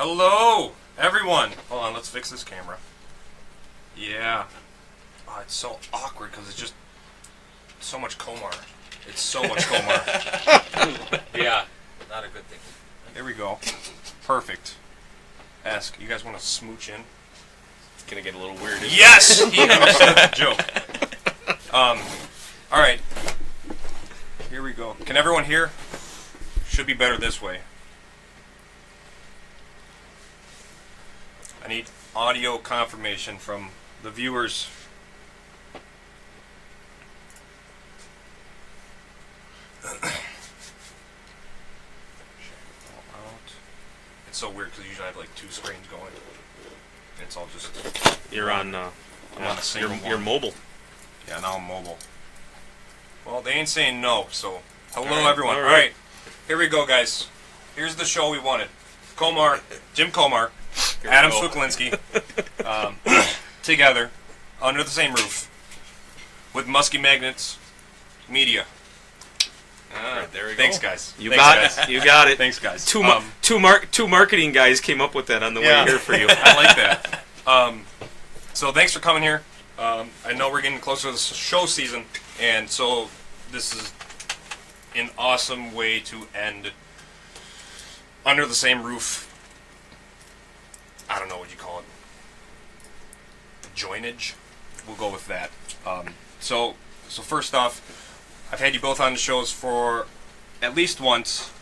Hello, everyone. Hold on, let's fix this camera. Yeah. Oh, it's so awkward because it's just so much Komar. It's so much Komar. Yeah, not a good thing. There we go. Perfect. Ask, you guys want to smooch in? It's gonna get a little weird. Yes! He understood the joke. Alright. Here we go. Can everyone hear? Should be better this way. I need audio confirmation from the viewers. It's so weird because usually I have like two screens going. It's all just... You're on the same one. you're mobile. Yeah, now I'm mobile. Well, they ain't saying no, so... Hello, All right, everyone. all All right. Here we go, guys. Here's the show we wanted. Komar, Jim Komar, Adam Cwiklinski, together, under the same roof, with Musky Magnets Media. There we go. Thanks, guys. You got it. You got it. Thanks, guys. Two marketing guys came up with that on the way here for you. I like that. So thanks for coming here. I know we're getting closer to the show season, and so this is an awesome way to end under the same roof. I don't know what you call it. Joinage. We'll go with that. So first off, I've had you both on the shows for at least once.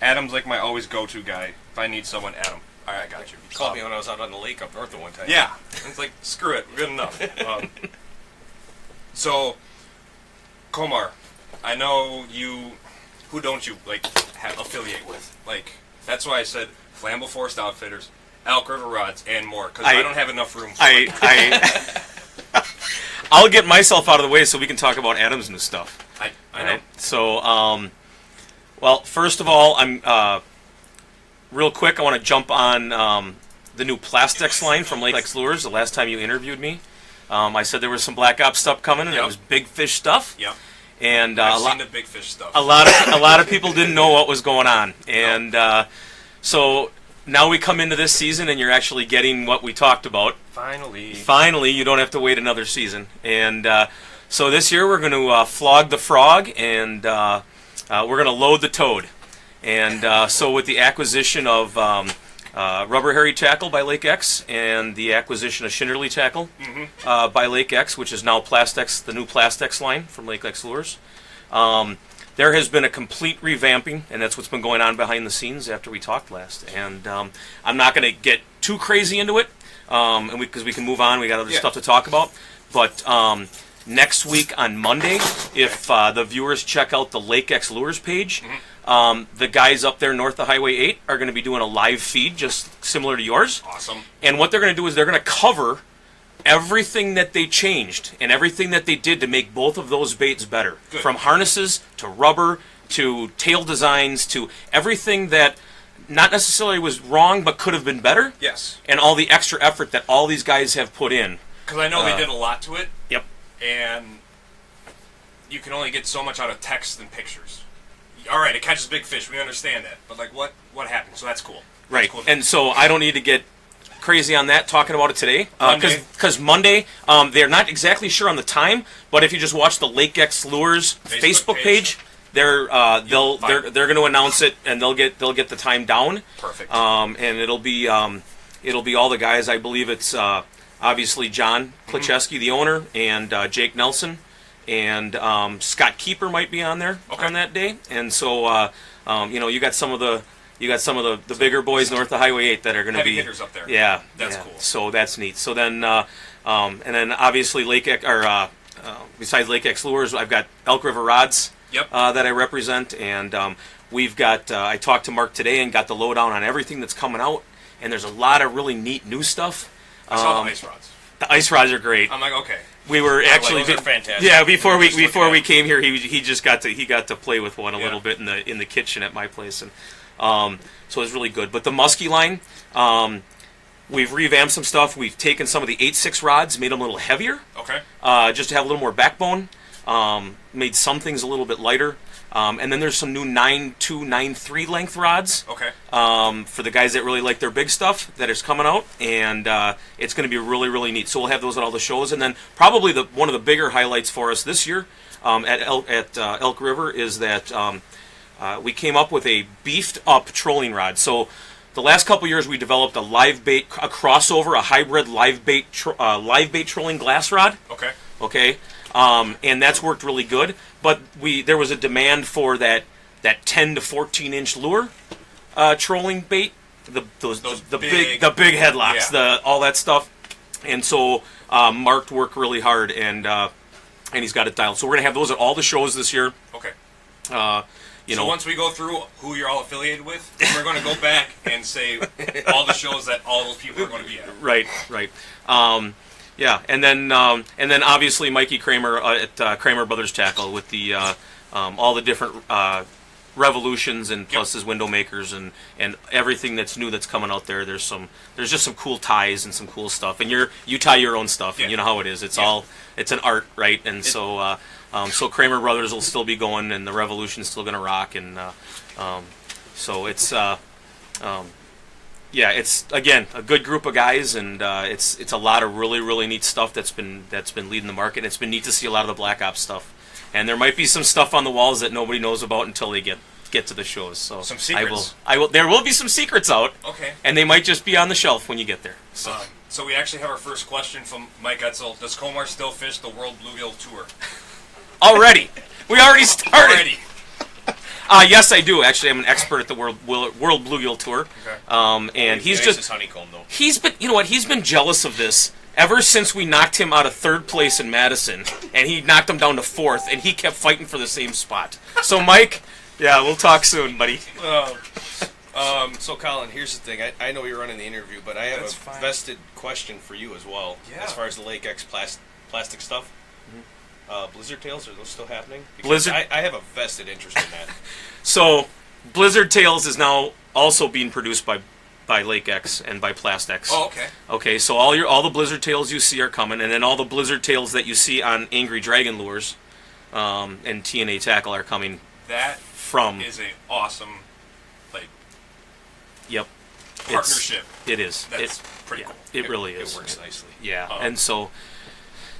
Adam's like my always go-to guy. If I need someone, Adam. All right, I got you. You called me when I was out on the lake up north at one time. Yeah. It's like, screw it. We're good enough. So, Komar, I know you... Who don't you, like, affiliate with? Like, that's why I said Flambeau Forest Outfitters, Elk River Rods, and more, because I don't have enough room for I'll get myself out of the way so we can talk about Adam's new stuff. I know. So, well, first of all, I'm real quick. I want to jump on the new Plastex line from Lake X Lures. The last time you interviewed me, I said there was some Black Ops stuff coming, and it was big fish stuff. Yep. And I've seen the big fish stuff. A lot of people didn't know what was going on, and so now we come into this season, and you're actually getting what we talked about. Finally, you don't have to wait another season, and so this year we're going to flog the frog, and we're going to load the toad, and so with the acquisition of Rubber Harry Tackle by Lake X, and the acquisition of Shinderly Tackle by Lake X, which is now Plastex, the new Plastex line from Lake X Lures. There has been a complete revamping, and that's what's been going on behind the scenes after we talked last. And I'm not going to get too crazy into it, and because we can move on, we got other stuff to talk about. But next week on Monday, if the viewers check out the Lake X Lures page, the guys up there north of Highway 8 are going to be doing a live feed, just similar to yours. Awesome. And what they're going to do is they're going to cover everything that they changed and everything that they did to make both of those baits better. Good. From harnesses to rubber to tail designs to everything that not necessarily was wrong but could have been better. Yes. And all the extra effort that all these guys have put in. Because I know they did a lot to it. Yep. And you can only get so much out of text and pictures. All right, it catches big fish. We understand that. But, like, what happened? So that's cool. Right. Cool. And so I don't need to get crazy on that talking about it today. Because Monday, they're not exactly sure on the time, but if you just watch the Lake X Lures Facebook page, they're going to announce it, and they'll get the time down. Perfect. And it'll be all the guys. I believe it's obviously John Cwiklinski, the owner, and Jake Nelson, and Scott Keeper might be on there on that day. And so you got some of the bigger boys north of Highway 8 that are going to be hitters up there. Yeah, that's cool. So that's neat. So then and then obviously Lake X, besides Lake X Lures, I've got Elk River Rods. Yep. That I represent, and we've got. I talked to Mark today and got the lowdown on everything that's coming out, and there's a lot of really neat new stuff. I saw the ice rods. The ice rods are great. I'm like, okay. We were actually those are fantastic. Yeah, before we came here, he just got to play with one a little bit in the kitchen at my place, and so it was really good. But the Musky line, we've revamped some stuff. We've taken some of the 8.6 rods, made them a little heavier. Okay. Just to have a little more backbone. Made some things a little bit lighter. And then there's some new 9.2, 9.3 length rods. Okay. For the guys that really like their big stuff that is coming out, and it's going to be really, really neat. So we'll have those at all the shows, and then probably one of the bigger highlights for us this year at Elk River is that we came up with a beefed up trolling rod. So the last couple years we developed a live bait, a crossover, a hybrid live bait trolling glass rod. Okay. Okay. And that's worked really good. But there was a demand for that 10 to 14 inch lure trolling bait, the big headlocks, all that stuff. And so Mark worked really hard, and he's got it dialed. So we're gonna have those at all the shows this year. Okay. So once we go through who you're all affiliated with, we're going to go back and say all the shows that all those people are going to be at. Right. Yeah, and then obviously Mikey Kramer at Kramer Brothers Tackle with the all the different revolutions and plus his window makers and everything that's new that's coming out there. There's just some cool ties and some cool stuff, and you tie your own stuff, and you know how it is. It's an art, right? And so Kramer Brothers will still be going, and the Revolution's still going to rock, and so it's. Yeah, it's again a good group of guys, and it's a lot of really, really neat stuff that's been leading the market. And it's been neat to see a lot of the Black Ops stuff, and there might be some stuff on the walls that nobody knows about until they get to the shows. So some secrets. There will be some secrets out. Okay. And they might just be on the shelf when you get there. So we actually have our first question from Mike Etzel. Does Komar still fish the World Bluegill Tour? Already, we already started. Yes, I do. Actually, I'm an expert at the World Bluegill Tour. Okay. And he's just honeycomb though. He's been jealous of this ever since we knocked him out of third place in Madison, and he knocked him down to fourth, and he kept fighting for the same spot. So, Mike, yeah, we'll talk soon, buddy. So, Colin, here's the thing. I know you're running the interview, but I have a vested question for you as well. Yeah. As far as the Lake X plastic stuff. Blizzard Tails, are those still happening? Because Blizzard. I have a vested interest in that. So, Blizzard Tails is now also being produced by Lake X and by Plastex. Oh, okay. Okay, so all the Blizzard Tails you see are coming, and then all the Blizzard Tails that you see on Angry Dragon lures and TNA Tackle are coming. That is an awesome, partnership. It is. That's pretty cool. It really is. It works nicely. Yeah, and so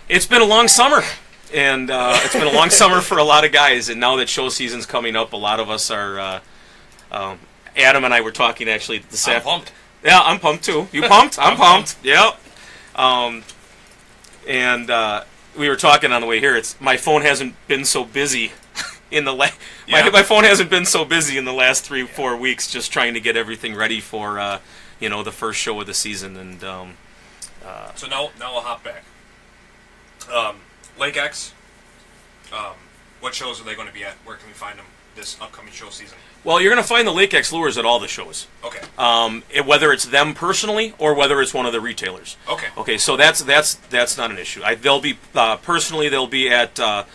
it's been a long summer. And it's been a long summer for a lot of guys, and now that show season's coming up, a lot of us are. Adam and I were talking actually this afternoon. I'm pumped. Yeah, I'm pumped too. You pumped? I'm pumped. Yep. And we were talking on the way here. My phone hasn't been so busy in the my phone hasn't been so busy in the last 3-4 weeks, just trying to get everything ready for the first show of the season. And so now I'll hop back. Lake X, what shows are they going to be at? Where can we find them this upcoming show season? Well, you're going to find the Lake X lures at all the shows. Okay. Whether it's them personally or whether it's one of the retailers. Okay. Okay, so that's not an issue. They'll be personally. They'll be at the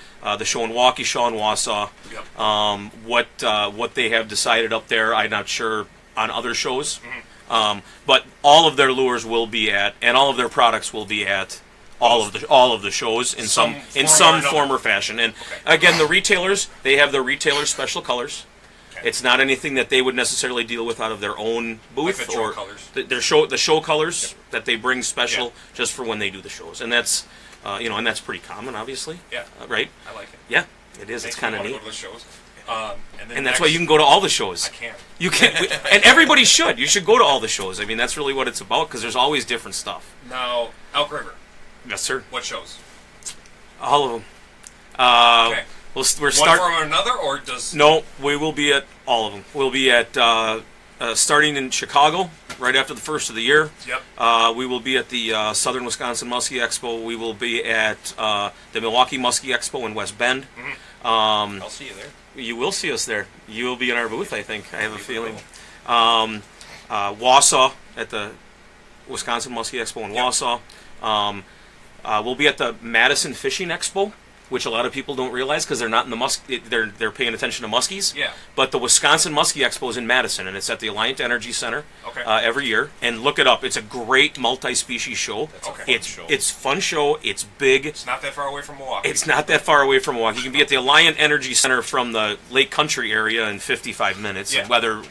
show in Waukesha and Wausau. Yep. What they have decided up there, I'm not sure on other shows. Mm-hmm. But all of their lures will be at, and all of their products will be at all of the shows in some form or fashion. And again, the retailers, they have their retailer special colors. Okay. It's not anything that they would necessarily deal with out of their own booth or the show colors that they bring special just for when they do the shows. And that's and that's pretty common, obviously. Yeah. Right? I like it. Yeah, it is. It's kind of neat. Go to the shows. And that's why you can go to all the shows. I can. You can, and everybody should. You should go to all the shows. I mean, that's really what it's about, because there's always different stuff. Now, Elk River. Yes, sir. What shows? All of them. Okay. We're one from another, or does... No, we will be at all of them. We'll be at, starting in Chicago, right after the first of the year. Yep. We will be at the Southern Wisconsin Musky Expo. We will be at the Milwaukee Musky Expo in West Bend. Mm-hmm. I'll see you there. You will see us there. You will be in our booth, I think. I have a feeling. Wausau, at the Wisconsin Musky Expo in Wausau. We'll be at the Madison Fishing Expo which a lot of people don't realize because they're not in the they're paying attention to muskies. Yeah. But the Wisconsin Muskie Expo is in Madison, and it's at the Alliant Energy Center every year. And look it up. It's a great multi-species show. It's fun show. It's big. It's not that far away from Milwaukee. It's not that far away from Milwaukee. You can be at the Alliant Energy Center from the Lake Country area in 55 minutes. Yeah. Weather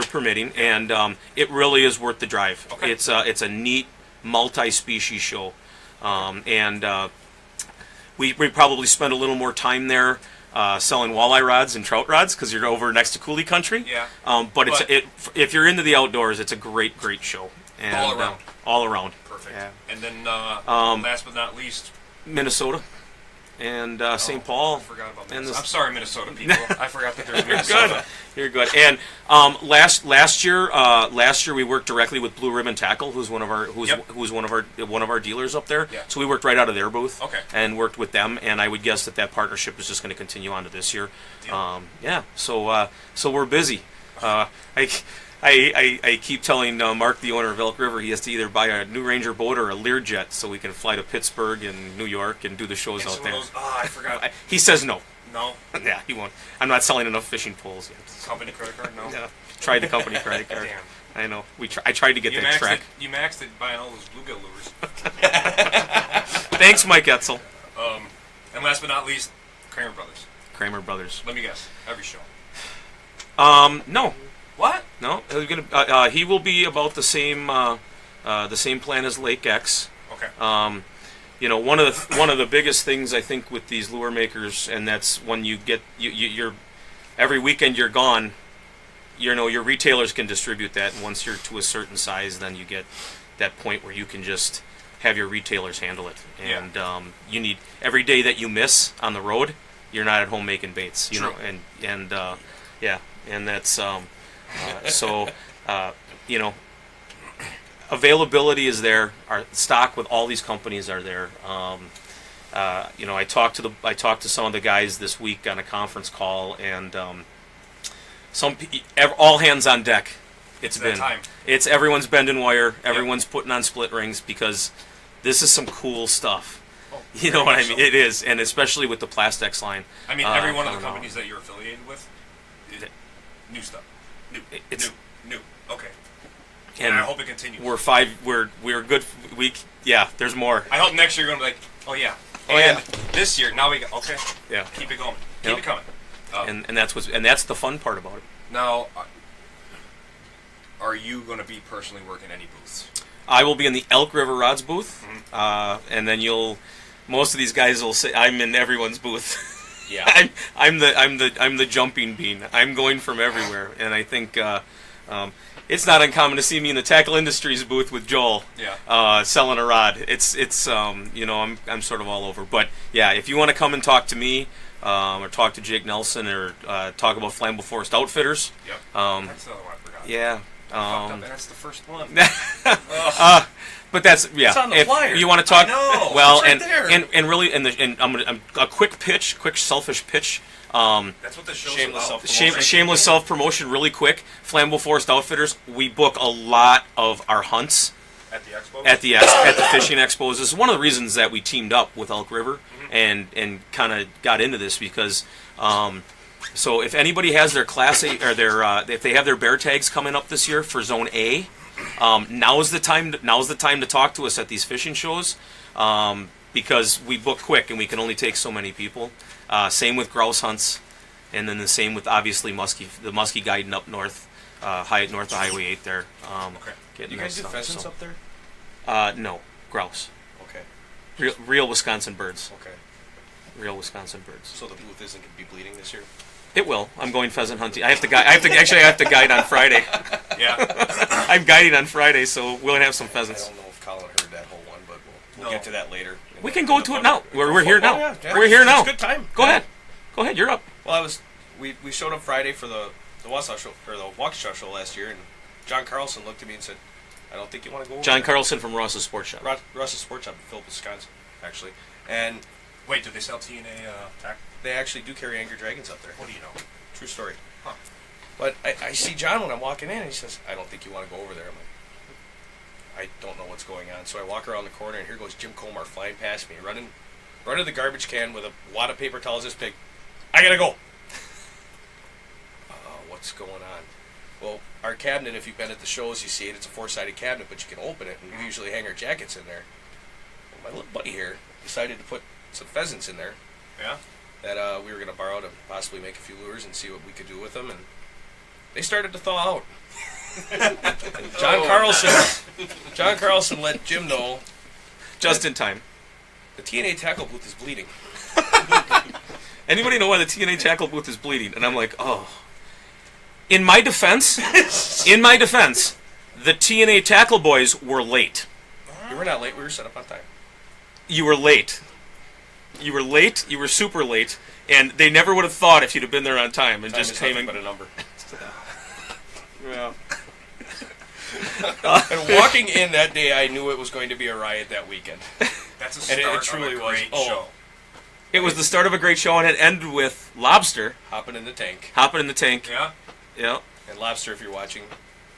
permitting, and it really is worth the drive. Okay. It's a neat multi-species show, and we probably spend a little more time there selling walleye rods and trout rods because you're over next to coulee country. Yeah. But if you're into the outdoors, it's a great show. And, all around. All around. Perfect. Yeah. And then last but not least, Minnesota. And St. Paul. I forgot about Minnesota. I'm sorry, Minnesota people. I forgot that there's You're Minnesota. good. You're good. And last year we worked directly with Blue Ribbon Tackle, who's one of our dealers up there. Yeah. So we worked right out of their booth. Okay. And worked with them. And I would guess that partnership is just going to continue on to this year. Yeah. So we're busy. I keep telling Mark, the owner of Elk River, he has to either buy a New Ranger boat or a Learjet so we can fly to Pittsburgh and New York and do the shows out there. I forgot. He says no. No? Yeah, he won't. I'm not selling enough fishing poles yet. Company credit card? No? Yeah. Tried the company credit card. Damn. I know. I tried to get that track. You maxed it buying all those bluegill lures. Thanks, Mike Etzel. And last but not least, Kramer Brothers. Kramer Brothers. Let me guess. Every show. No. What? No. He will be about the same plan as Lake X. Okay. One of the biggest things I think with these lure makers, and that's when you get you're every weekend you're gone. Your retailers can distribute that, and once you're to a certain size, then you get that point where you can just have your retailers handle it. And you need every day that you miss on the road, you're not at home making baits. True. And that's availability is there. Our stock with all these companies are there. I talked to some of the guys this week on a conference call, and all hands on deck. It's everyone's bending wire, everyone's putting on split rings because this is some cool stuff. You know what I mean? It is, and especially with the Plastex line. I mean, every one of the companies that you're affiliated with, new stuff. New. Okay. And I hope it continues. We're good. There's more. I hope next year you're going to be like, oh yeah. This year, now we go. Okay. Yeah. Keep it going. Keep it coming. And that's the fun part about it. Now, are you going to be personally working any booths? I will be in the Elk River Rods booth, and then most of these guys will say I'm in everyone's booth. Yeah. I'm the jumping bean. I'm going from everywhere, and I think it's not uncommon to see me in the Tackle Industries booth with Joel. Yeah. Selling a rod. It's I'm sort of all over. But yeah, if you want to come and talk to me, or talk to Jake Nelson, or talk about Flambeau Forest Outfitters. Yep. That's the other one I forgot. Yeah. That's the first one. But that's It's on the flyer. You want to talk? I know. Well, it's right and really, I'm a quick selfish pitch. That's what the show's about. Shameless self-promotion, really quick. Flambeau Forest Outfitters. We book a lot of our hunts at the expos. At the fishing expos. This is one of the reasons that we teamed up with Elk River and kind of got into this because. So if anybody has their Class A or if they have their bear tags coming up this year for Zone A, now's the time to talk to us at these fishing shows, because we book quick and we can only take so many people. Same with grouse hunts, and then the same with obviously the muskie guiding up north of Highway 8 there. Okay. You guys do pheasants up there? No, grouse. Okay. Real Wisconsin birds. Okay. Real Wisconsin birds. So the booth isn't going to be bleeding this year? It will. I'm going pheasant hunting. I have to guide on Friday. Yeah. I'm guiding on Friday, so we'll have some pheasants. I don't know if Colin heard that whole one, but we'll get to that later. We can go to it now. We're here now. Yeah. We're here now. It's a good time. Go ahead. You're up. Well, we showed up Friday for the Wausau show or the Waukesha show last year, and John Carlson looked at me and said, "I don't think you want to go over John there." Carlson from Ross's Sports Shop. Ross's Sports Shop in Philip, Wisconsin, actually. And wait, do they sell TNA tack? They actually do carry Angry Dragons up there. What do you know? True story. Huh. But I see John when I'm walking in, and he says, "I don't think you want to go over there." I'm like, I don't know what's going on. So I walk around the corner, and here goes Jim Komar flying past me, running run to the garbage can with a wad of paper towels this big. I gotta go. What's going on? Well, our cabinet, if you've been at the shows, you see it. It's a 4-sided cabinet, but you can open it, and we usually hang our jackets in there. Well, my little buddy here decided to put some pheasants in there. Yeah. That we were going to borrow to possibly make a few lures and see what we could do with them, and they started to thaw out. And John Carlson let Jim know. Just in time. The TNA tackle booth is bleeding. Anybody know why the TNA tackle booth is bleeding? And I'm like, oh. In my defense, the TNA tackle boys were late. You were not late. We were set up on time. You were late. You were late. You were super late. And they never would have thought if you'd have been there on time and time just came in. But a number. Yeah. And walking in that day, I knew it was going to be a riot that weekend. That's a start it truly of a great show. It was the start of a great show, and it ended with Lobster hopping in the tank. Yeah. Yeah. And Lobster, if you're watching,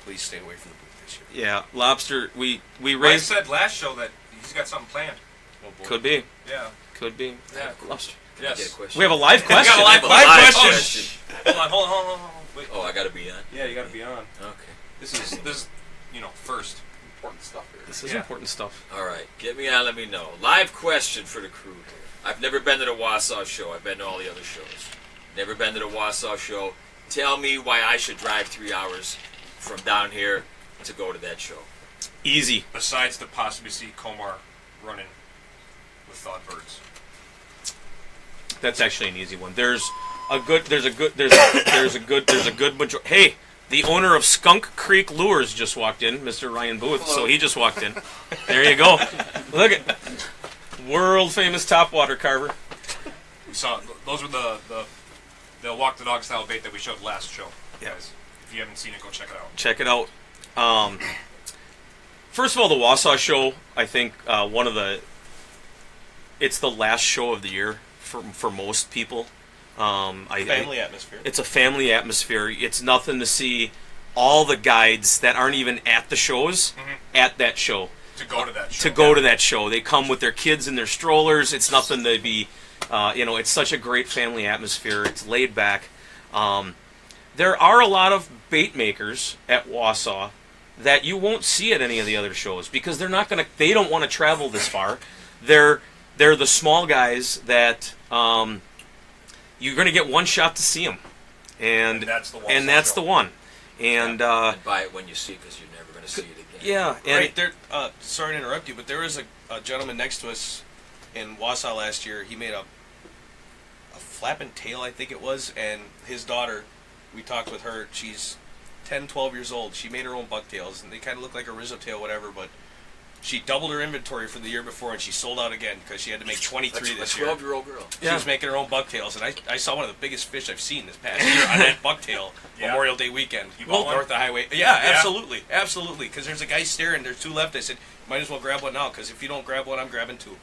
please stay away from the booth this year. Yeah, Lobster. We raised. I said last show that he's got something planned. Oh boy. Could be. Yeah. Could be. Yeah. Lobster. Yes. We have a live question. We got a live question. Hold on. Wait. Oh, I gotta be on. Yeah, you gotta be on. Okay. This is first important stuff here. This is important stuff. All right, get me on. Let me know. Live question for the crew here. I've never been to the Wausau show. I've been to all the other shows. Never been to the Wausau show. Tell me why I should drive 3 hours from down here to go to that show. Easy. Besides to possibly see Komar running with thawed birds. That's actually an easy one. There's a good majority. Hey, the owner of Skunk Creek Lures just walked in, Mr. Ryan Booth. Hello. So he just walked in. There you go. Look at world famous topwater carver. We saw those were the walk the dog style bait that we showed last show. Yeah. Guys, if you haven't seen it, go check it out. Check it out. First of all, the Wausau show, I think it's the last show of the year for most people. Family atmosphere. It's a family atmosphere. It's nothing to see all the guides that aren't even at the shows at that show. To go to that show. To that show. They come with their kids and their strollers. It's nothing to be, it's such a great family atmosphere. It's laid back. There are a lot of bait makers at Wausau that you won't see at any of the other shows because they don't want to travel this far. They're the small guys that you're going to get one shot to see them, and that's the one. And buy it when you see it because you're never going to see it again. Yeah, and right. Sorry to interrupt you, but there was a gentleman next to us in Wausau last year. He made a flapping tail, I think it was, and his daughter, we talked with her. She's 10, 12 years old. She made her own bucktails, and they kind of look like a Rizzo tail, whatever, but she doubled her inventory from the year before, and she sold out again because she had to make 23 this year. A 12-year-old girl. She was making her own bucktails, and I saw one of the biggest fish I've seen this past year on that bucktail Memorial Day weekend. North of the highway. Yeah, absolutely. Because there's a guy staring. There's two left. I said, might as well grab one now, because if you don't grab one, I'm grabbing two.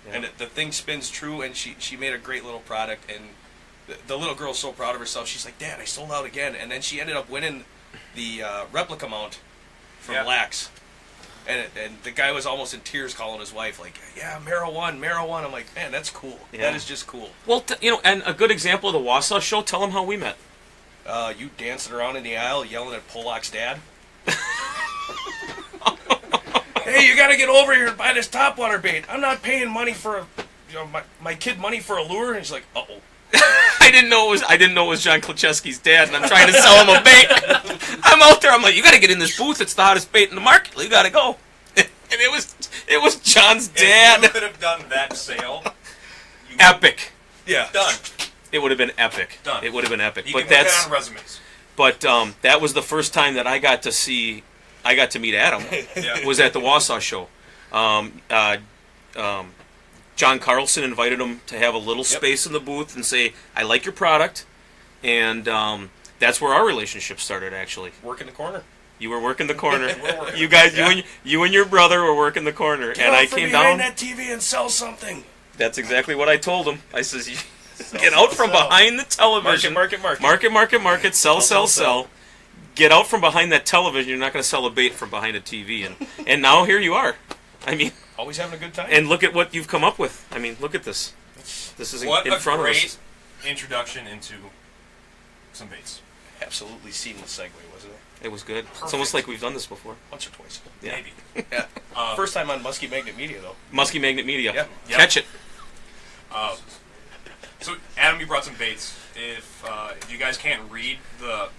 Yeah. And the thing spins true, and she made a great little product, and the little girl's so proud of herself. She's like, Dad, I sold out again. And then she ended up winning the replica mount from Lax. And the guy was almost in tears calling his wife, like, yeah, Mara won. I'm like, man, that's cool. Yeah. That is just cool. Well, and a good example of the Wausau show, tell them how we met. You dancing around in the aisle yelling at Pollock's dad. Hey, you got to get over here and buy this topwater bait. I'm not paying money for my kid money for a lure. And he's like, uh-oh. I didn't know it was John Cwiklinski's dad, and I'm trying to sell him a bait. I'm out there. I'm like, you got to get in this booth. It's the hottest bait in the market. You got to go. And it was John's dad. If you could have done that sale, epic. Yeah, done. It would have been epic. Done. It would have been epic. You but can that's put that on resumes. But that was the first time that I got to meet Adam. Was at the Wausau show. John Carlson invited him to have a little space in the booth and say, I like your product. And that's where our relationship started, actually. Working the corner. You were working the corner. You guys, you and your brother were working the corner. Get and out I from came behind down. that TV and sell something. That's exactly what I told him. I says, get out from behind the television. Market. Market. Sell. Get out from behind that television. You're not going to sell a bait from behind a TV. And now here you are. I mean, Always having a good time. And look at what you've come up with. I mean, look at this. This is in front of us. What a great introduction into some baits. Absolutely seamless segue, wasn't it? It was good. Perfect. It's almost like we've done this before. Once or twice. Yeah. Maybe. Yeah. First time on Musky Magnet Media, though. Musky Magnet Media. Yeah. Yep. Catch it. So, Adam, you brought some baits. If you guys can't read the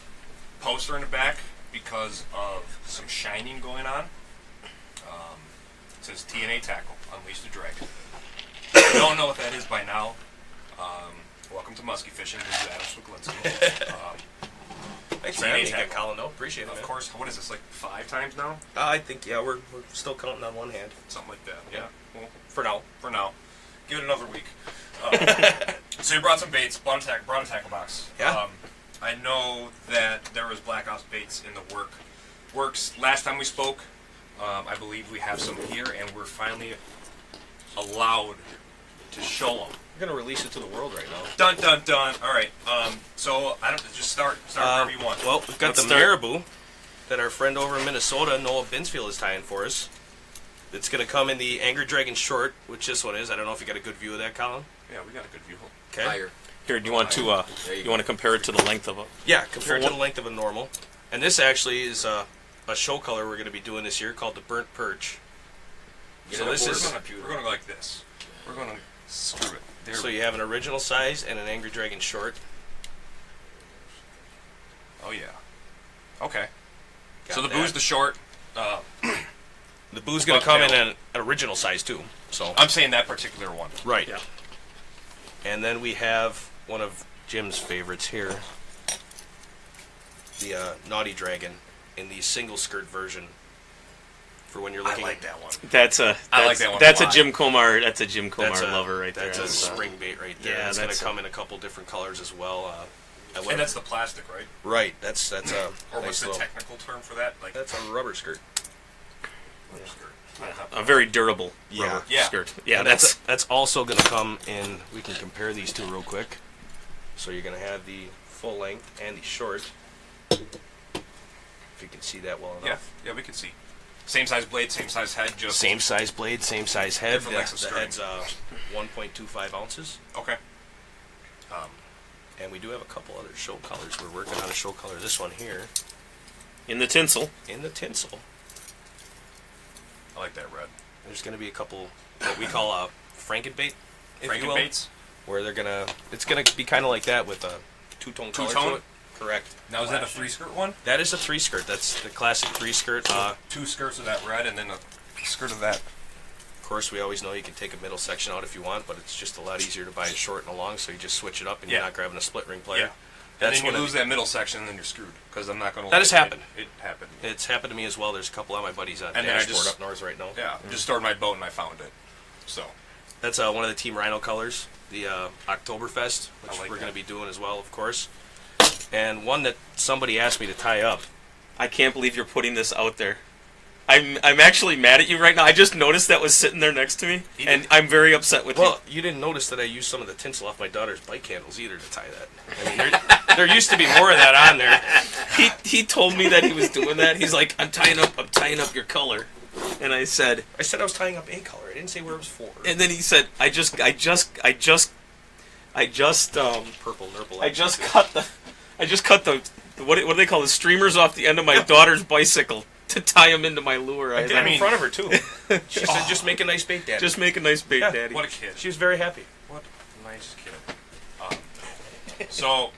poster in the back because of some shining going on, it says TNA Tackle, Unleash the Dragon. If you don't know what that is by now, welcome to Musky Fishing. This is Adam Cwiklinski. Thanks for having me again, Colin. No, appreciate it. Of course. What is this, like 5 times now? I think, yeah, we're still counting on one hand. Something like that. Yeah. Well, For now. for now. Give it another week. So you brought some baits, brought a tackle box. Yeah. I know that there was Black Ops baits in the works. Last time we spoke, I believe we have some here, and we're finally allowed to show them. We're going to release it to the world right now. Dun, dun, dun. All right. So I don't just start wherever you want. Well, we've got Let's the start. Marabou that our friend over in Minnesota, Noah Binsfield, is tying for us. It's going to come in the Angry Dragon short, which this one is. I don't know if you got a good view of that, Colin. Yeah, we got a good view. Okay. Higher. Here, do you want to you want to compare it to the length of a? Yeah, compared to the length of a normal. And this actually is a show color we're going to be doing this year called the Burnt Perch. Get So it on this board. is- We're going to go like this. We're going to screw it. There So we you have an original size and an Angry Dragon short. Oh, yeah. Okay. Got So the that. boo's the short. The boo's going to come in an original size too. So I'm saying that particular one. right. Yeah. And then we have one of Jim's favorites here, the Naughty Dragon in the single skirt version. For when you're I looking. like that one. I like that one That's a a lot. Jim Komar. That's a Jim Komar That's a lover right That's there. a spring bait right there. Yeah, It's going to that's come in a couple different colors as well. And that's the plastic, right? right. That's a Or nice what's the little- technical term for that? Like That's a rubber skirt. rubber skirt. a very durable Yeah. rubber Yeah. skirt. Yeah, And that's also going to come in. We can compare these two real quick. So you're going to have the full length and the short. If you can see that well enough. Yeah, we can see. Same size blade, same size head, just Same size blade, same size head. Different lengths of The string. head's 1.25 ounces. Okay. And we do have a couple other show colors. We're working on a show color. This one here in the tinsel. in the tinsel. I like that red. There's going to be a couple what we call Frankenbait, if you will, Frankenbaits. where it's gonna be kind of like that with a two-tone color to Two-tone? it. Correct. Now is that a 3-skirt one? That is a 3-skirt. That's the classic 3-skirt. Of 2 skirts of that red and then a skirt of that. course, we always know you can take a middle section out if you want, but it's just a lot easier to buy a short and a long, so you just switch it up and Yeah. you're not grabbing a split ring player. Yeah. That's and then one you of lose that middle section and then you're screwed. Because I'm not going to... That has happened. It happened. It's happened to me as well. There's a couple of my buddies on And then I dashboard just- up north right now. Yeah, just stored my boat and I found it. So, That's one of the Team Rhino colors, the Oktoberfest, which I like we're that. going to be doing as well, of course. And one that somebody asked me to tie up. I can't believe you're putting this out there. I'm actually mad at you right now. I just noticed that was sitting there next to me, and I'm very upset with Well, you didn't notice that I used some of the tinsel off my daughter's bike handles either to tie that. I mean, there used to be more of that on there. you. He told me that he was doing that. He's like, I'm tying up your color, and I said, I said I was tying up a color. I didn't say where it was for. and then he said, I just Purple nurple. I just cut the what do they call the streamers off the end of my daughter's bicycle to tie them into my lure. I did it in front of her too. She said, "Just make a nice bait, Daddy." Just make a nice bait, Yeah. Daddy. what a kid. She was very happy. What a nice kid. So,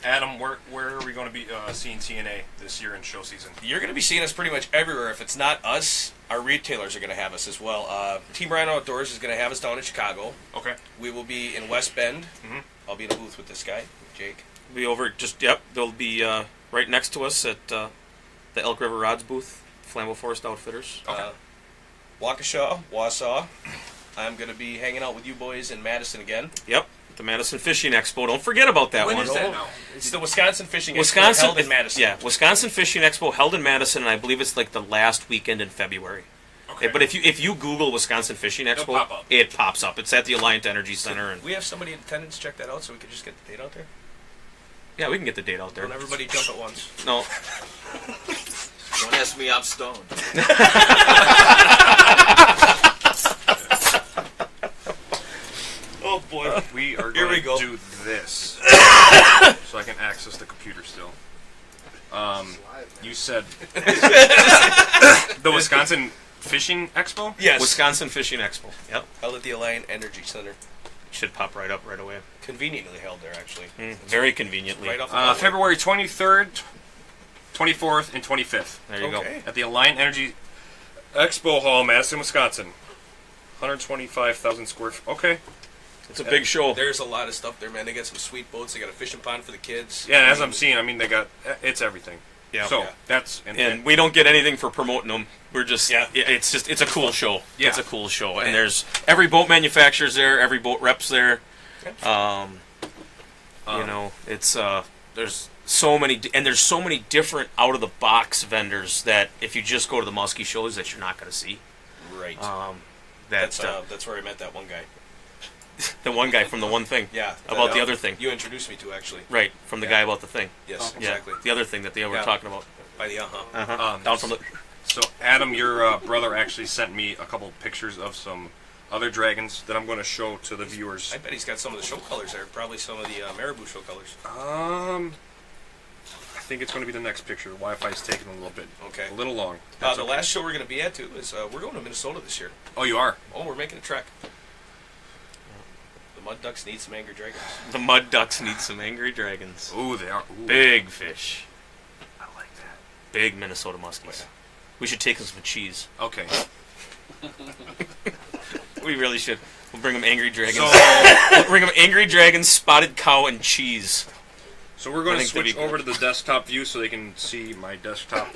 Adam, where are we going to be seeing TNA this year in show season? You're going to be seeing us pretty much everywhere. If it's not us, our retailers are going to have us as well. Team Rhino Outdoors is going to have us down in Chicago. Okay. We will be in West Bend. Mhm. I'll be in a booth with this guy, Jake. Be over they'll be right next to us at the Elk River Rods booth, Flambeau Forest Outfitters. Okay. Waukesha, Wausau. I'm going to be hanging out with you boys in Madison again. Yep, the Madison Fishing Expo. Don't forget about that When one. is that now? It's the Wisconsin Fishing Wisconsin Expo held in Madison. Yeah, Wisconsin Fishing Expo held in Madison, and I believe it's like the last weekend in February. Okay. But if you Google Wisconsin Fishing It'll Expo, pop up. it pops up. It's at the Alliant Energy Center, and We have somebody in attendance check that out so we could just get the date out there. yeah, we can get the date out there. Don't everybody jump at once. No, Don't ask me, I'm stoned. boy. We are Here we going go. to do this. So I can access the computer still. You said the Wisconsin Fishing Expo? Yes. Wisconsin Fishing Expo. Yep. Held at the Alliant Energy Center. Should pop right up right away. Conveniently held there, actually. Very conveniently. Right off the February 23rd, 24th, and 25th. There you go. At the Alliant Energy Expo Hall, Madison, Wisconsin. 125,000 square feet. Okay. It's a big show. There's a lot of stuff there, man. They got some sweet boats. They got a fishing pond for the kids. Yeah, and as I'm seeing, I mean, they got, it's everything. Yeah. So, that's... And we don't get anything for promoting them. We're just... Yeah. It's a cool show. Yeah. It's a cool show. And there's... Every boat manufacturer's there. Every boat rep's there. You know, it's... there's so many... And there's so many different out-of-the-box vendors that if you just go to the Musky shows that you're not going to see. Right. That's where I met that one guy. The one guy from the one thing. Yeah. About the other thing. You introduced me to, actually. Right, from the guy about the thing. Yes, exactly. The other thing that they were talking about. By the Down from the... So, Adam, your brother actually sent me a couple pictures of some other dragons that I'm going to show to the viewers. I bet he's got some of the show colors there. Probably some of the Marabou show colors. I think it's going to be the next picture. The Wi-Fi's taking a little bit. Okay. A little long. The last show we're going to be at, too, is we're going to Minnesota this year. Oh, you are? Oh, we're making a trek. The Mud Ducks need some angry dragons. The Mud Ducks need some angry dragons. Ooh, they are. Ooh. Big fish. I like that. Big Minnesota muskies. Yeah. We should take them some cheese. Okay. We really should. We'll bring them angry dragons. So, we'll bring them angry dragons, spotted cow, and cheese. So we're going to switch over to the desktop view so they can see my desktop.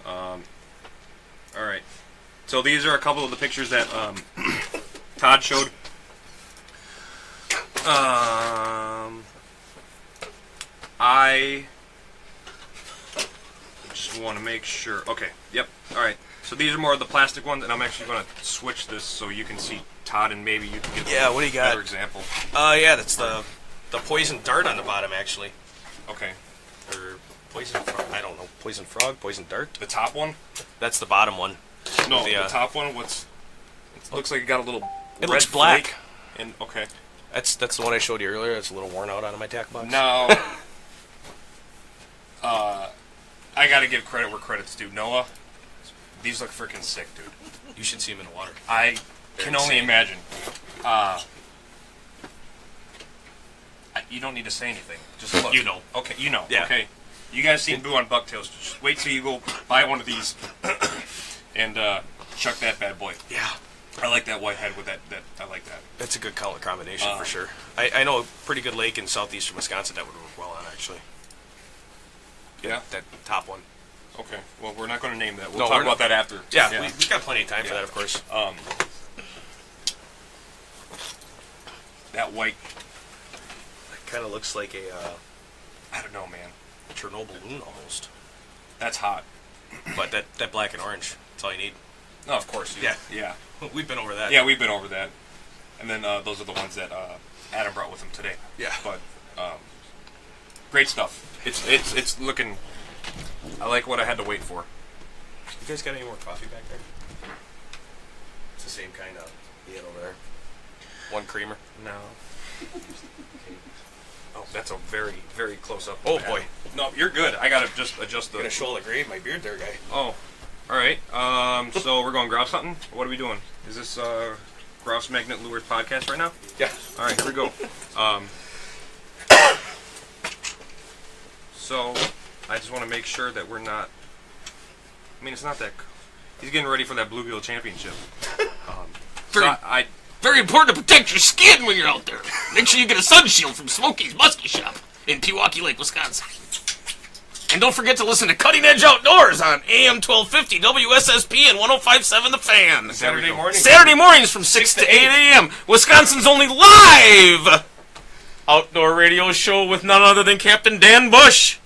All right. So these are a couple of the pictures that Todd showed. I just want to make sure. Okay. Yep. All right. So these are more of the plastic ones, and I'm actually going to switch this so you can see Todd, and maybe you can get what do you got? better example. Yeah, that's the poison dart on the bottom, actually. Okay. Or poison frog. I don't know. Poison frog, poison dart. The top one? That's the bottom one. No, the top one. It looks like it got a little. It looks black. Flake. And okay. That's the one I showed you earlier. It's a little worn out out of my tack box. Now, I gotta give credit where credit's due. Noah, these look freaking sick, dude. You should see them in the water. I can only imagine. You don't need to say anything. Just look. You know. Okay, you know. Yeah. Okay. You guys seen Boo on Bucktails. Just wait till you go buy one of these and chuck that bad boy. Yeah. I like that white head with that. I like that. That's a good color combination for sure. I know a pretty good lake in southeastern Wisconsin that would work well on, actually. Yeah? That top one. Okay. Well, we're not going to name that. We'll talk about that after. Yeah, we've got plenty of time for that, of course. That white. It kind of looks like a, I don't know, man. Chernobyl loon almost. That's hot. But that black and orange, that's all you need. No, of course. Yeah. Yeah. We've been over that. Yeah, we've been over that. And then those are the ones that Adam brought with him today. Yeah. But great stuff. It's looking. I like what I had to wait for. You guys got any more coffee back there? It's the same kind of deal over there. One creamer. No. Oh, that's a very, very close up. Oh boy. No, you're good. I gotta just adjust the. I'm gonna show the grade my beard there, guy. Oh, all right. So we're going grouse hunting. What are we doing? Is this Grouse Magnet Lures podcast right now? Yeah. All right, here we go. So I just want to make sure that we're not. I mean, it's not that. He's getting ready for that Bluegill Championship. Very important to protect your skin when you're out there. Make sure you get a sun shield from Smokey's Musky Shop in Pewaukee Lake, Wisconsin. And don't forget to listen to Cutting Edge Outdoors on AM 1250 WSSP and 105.7 The Fan. Saturday mornings from 6 to 8 a.m. Wisconsin's only live outdoor radio show with none other than Captain Dan Bush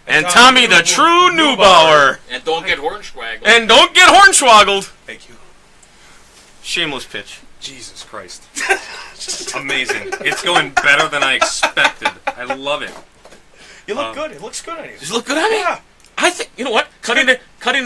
and Tommy the True Neubauer. And don't get hornswoggled. And don't get hornswoggled. Thank you. Shameless pitch. Jesus Christ. Amazing. It's going better than I expected. I love it. You look good. It looks good on you. Does it look good on me? Yeah. I think, you know what? Cutting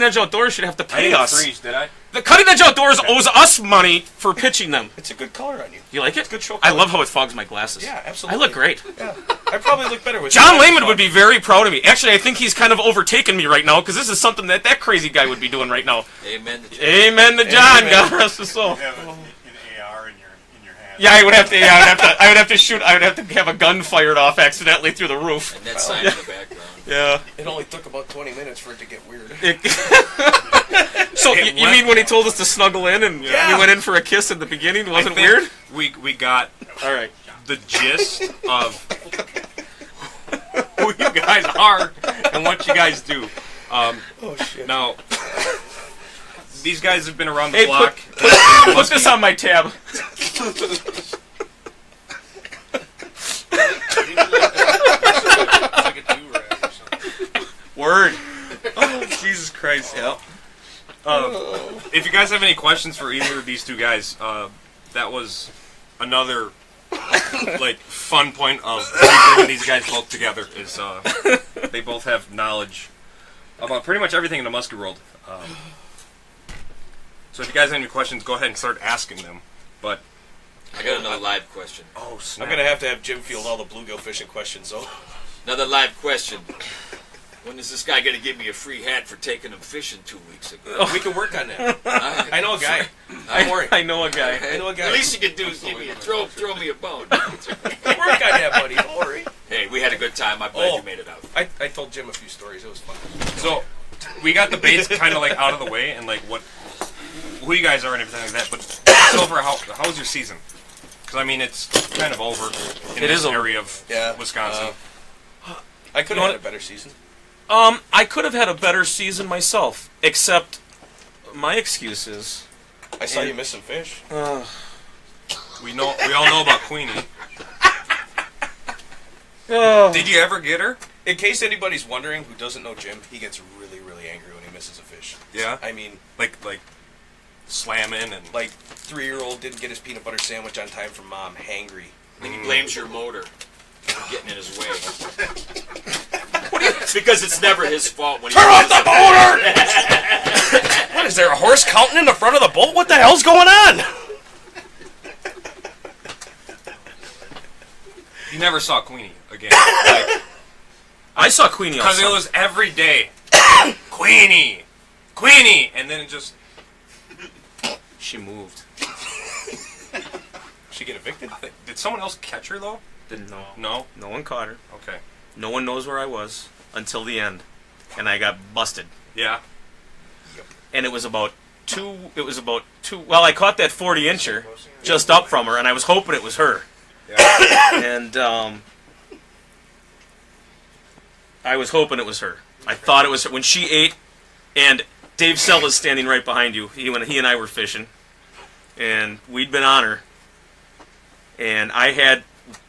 Edge Outdoors should have to pay us. Freeze, did I? The Cutting Edge Outdoors owes us money for pitching them. It's a good color on you. You like it? It's good show I color. love how it fogs my glasses. Yeah, absolutely. I look great. Yeah, I probably look better with John Lehman would be very proud of me. Actually, I think he's kind of overtaken me right now because this is something that crazy guy would be doing right now. Amen to John. Amen to John. God rest his soul. You have an AR in your hand. Yeah, I would have to shoot. I would have to have a gun fired off accidentally through the roof. And that sign in the background. Yeah. It only took about 20 minutes for it to get weird. So you mean when he told us to snuggle in and we went in for a kiss at the beginning? Wasn't it weird? We got All right. the gist of who you guys are and what you guys do. Oh shit! Now, these guys have been around the block. Put this on my tab. Word. Oh, Jesus Christ. Yep. If you guys have any questions for either of these two guys, that was another fun point of bringing these guys both together. Is they both have knowledge about pretty much everything in the musky world. So if you guys have any questions, go ahead and start asking them. But I got another live question. oh, snap. I'm gonna have to have Jim field all the bluegill fishing questions, though. Another live question. When is this guy going to give me a free hat for taking him fishing 2 weeks ago? We can work on that. I know a guy. Don't worry. I know a guy. I know a guy. At least you can do is give me throw me a bone. We'll work on that, buddy. Don't worry. Hey, we had a good time. I'm glad you made it out. I told Jim a few stories. It was fun. So we got the baits kind of out of the way and who you guys are and everything like that. But Silver, how's your season? Because I mean it's kind of over in this area of Wisconsin. I could have had a better season. I could have had a better season myself, except my excuse is I saw you miss some fish. We all know about Queenie. Did you ever get her? In case anybody's wondering who doesn't know Jim, he gets really, really angry when he misses a fish. Yeah. I mean, Like slamming and 3-year-old didn't get his peanut butter sandwich on time from mom, hangry. And he blames your motor for getting in his way. Because it's never his fault when he Turn off the motor! What, is there a horse counting in the front of the boat? What the hell's going on? you never saw Queenie again. I saw Queenie Because it also. was every day. Queenie! And then it just... She moved. She get evicted? Did someone else catch her, though? Didn't know. No? No one caught her. Okay. No one knows where I was until the end, and I got busted. Yeah. And it was about two. Well, I caught that 40-incher just up from her, and I was hoping it was her. Yeah. And I was hoping it was her. I thought it was her when she ate. And Dave Sell is standing right behind you. He and I were fishing, and we'd been on her. And I had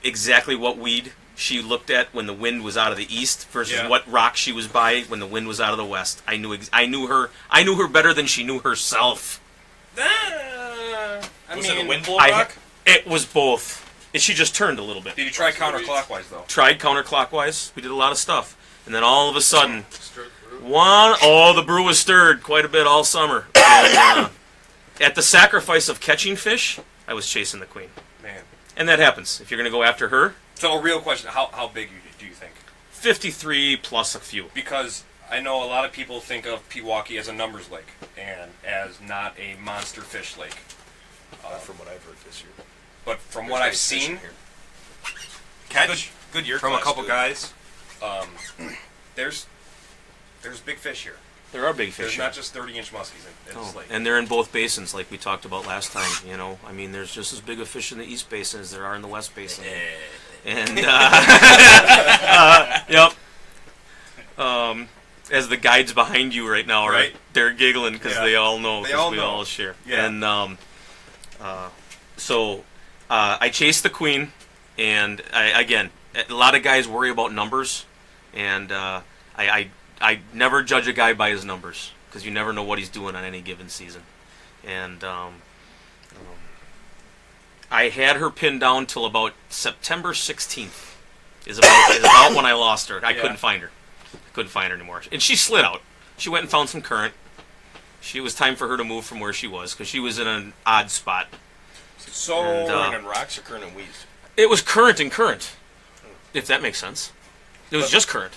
exactly what weed she looked at when the wind was out of the east versus what rock she was by when the wind was out of the west. I knew her better than she knew herself. Was it a wind blow rock? It was both. And she just turned a little bit. Did you try counterclockwise, though? Tried counterclockwise. We did a lot of stuff. And then all of a sudden, the brew was stirred quite a bit all summer. And, at the sacrifice of catching fish, I was chasing the queen. Man. And that happens. If you're going to go after her. So a real question, how big do you think? 53 plus a few. Because I know a lot of people think of Pewaukee as a numbers lake and as not a monster fish lake. From what I've heard this year. But from what I've seen, catch good year from a class, couple good. guys, there's big fish here. There are big fish There's here. not just 30-inch muskies in this lake. And they're in both basins, like we talked about last time. I mean, there's just as big a fish in the East Basin as there are in the West Basin. And yep. As the guides behind you right now, right? They're giggling because they all know because we all share. Yeah. And so I chased the queen, and a lot of guys worry about numbers, and I never judge a guy by his numbers because you never know what he's doing on any given season. And I had her pinned down till about September 16th is about when I lost her. I couldn't find her. Couldn't find her anymore. And she slid out. She went and found some current. It was time for her to move from where she was because she was in an odd spot. So, current and rocks or current and weeds? It was current and current, if that makes sense. It was just current.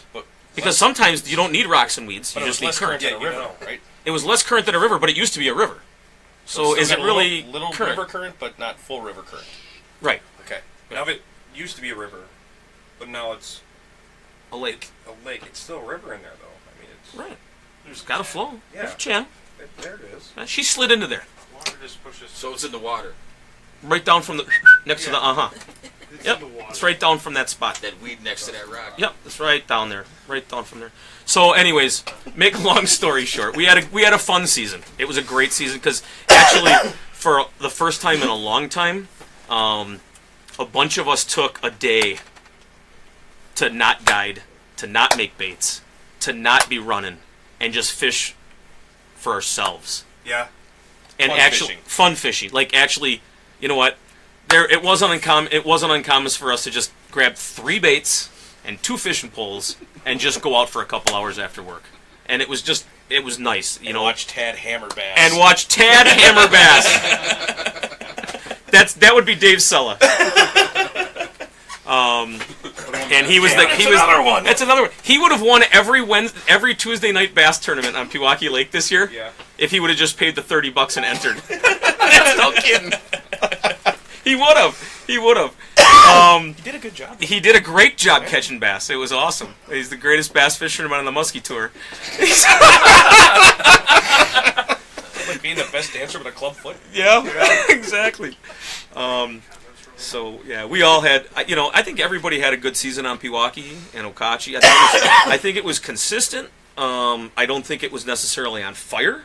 Because sometimes you don't need rocks and weeds. You just need current. Than a river, right? It was less current than a river, but it used to be a river. So is it really little current? River current, but not full river current? Right. Okay. Now it used to be a river, but now it's a lake. A lake. It's still a river in there, though. I mean, it's right. There's got to flow. Yeah. There's a channel. There it is. She slid into there. Water just pushes. So it's in the water. Right down from the next to the Yep. It's right down from that spot. That weed next to that rock. Yep. It's right down there. Right down from there. So, anyways, make a long story short, we had a fun season. It was a great season because actually, for the first time in a long time, a bunch of us took a day to not guide, to not make baits, to not be running, and just fish for ourselves. Yeah. And fun fun fishing. Like actually, you know what? It wasn't uncommon for us to just grab 3 baits and 2 fishing poles and just go out for a couple hours after work. And it was nice, you know. Watch Tad hammer bass. And watch Tad hammer bass. That would be Dave Sella. And he was another one. That's another one. He would have won every Tuesday night bass tournament on Pewaukee Lake this year. Yeah. If he would have just paid the $30 and entered. That's no kidding. He would have. He did a good job. He did a great job catching bass. It was awesome. He's the greatest bass fisherman on the Musky tour. Like being the best dancer with a club foot. Yeah, exactly. So yeah, we all had. I think everybody had a good season on Pewaukee and Okachi. I think it was consistent. I don't think it was necessarily on fire.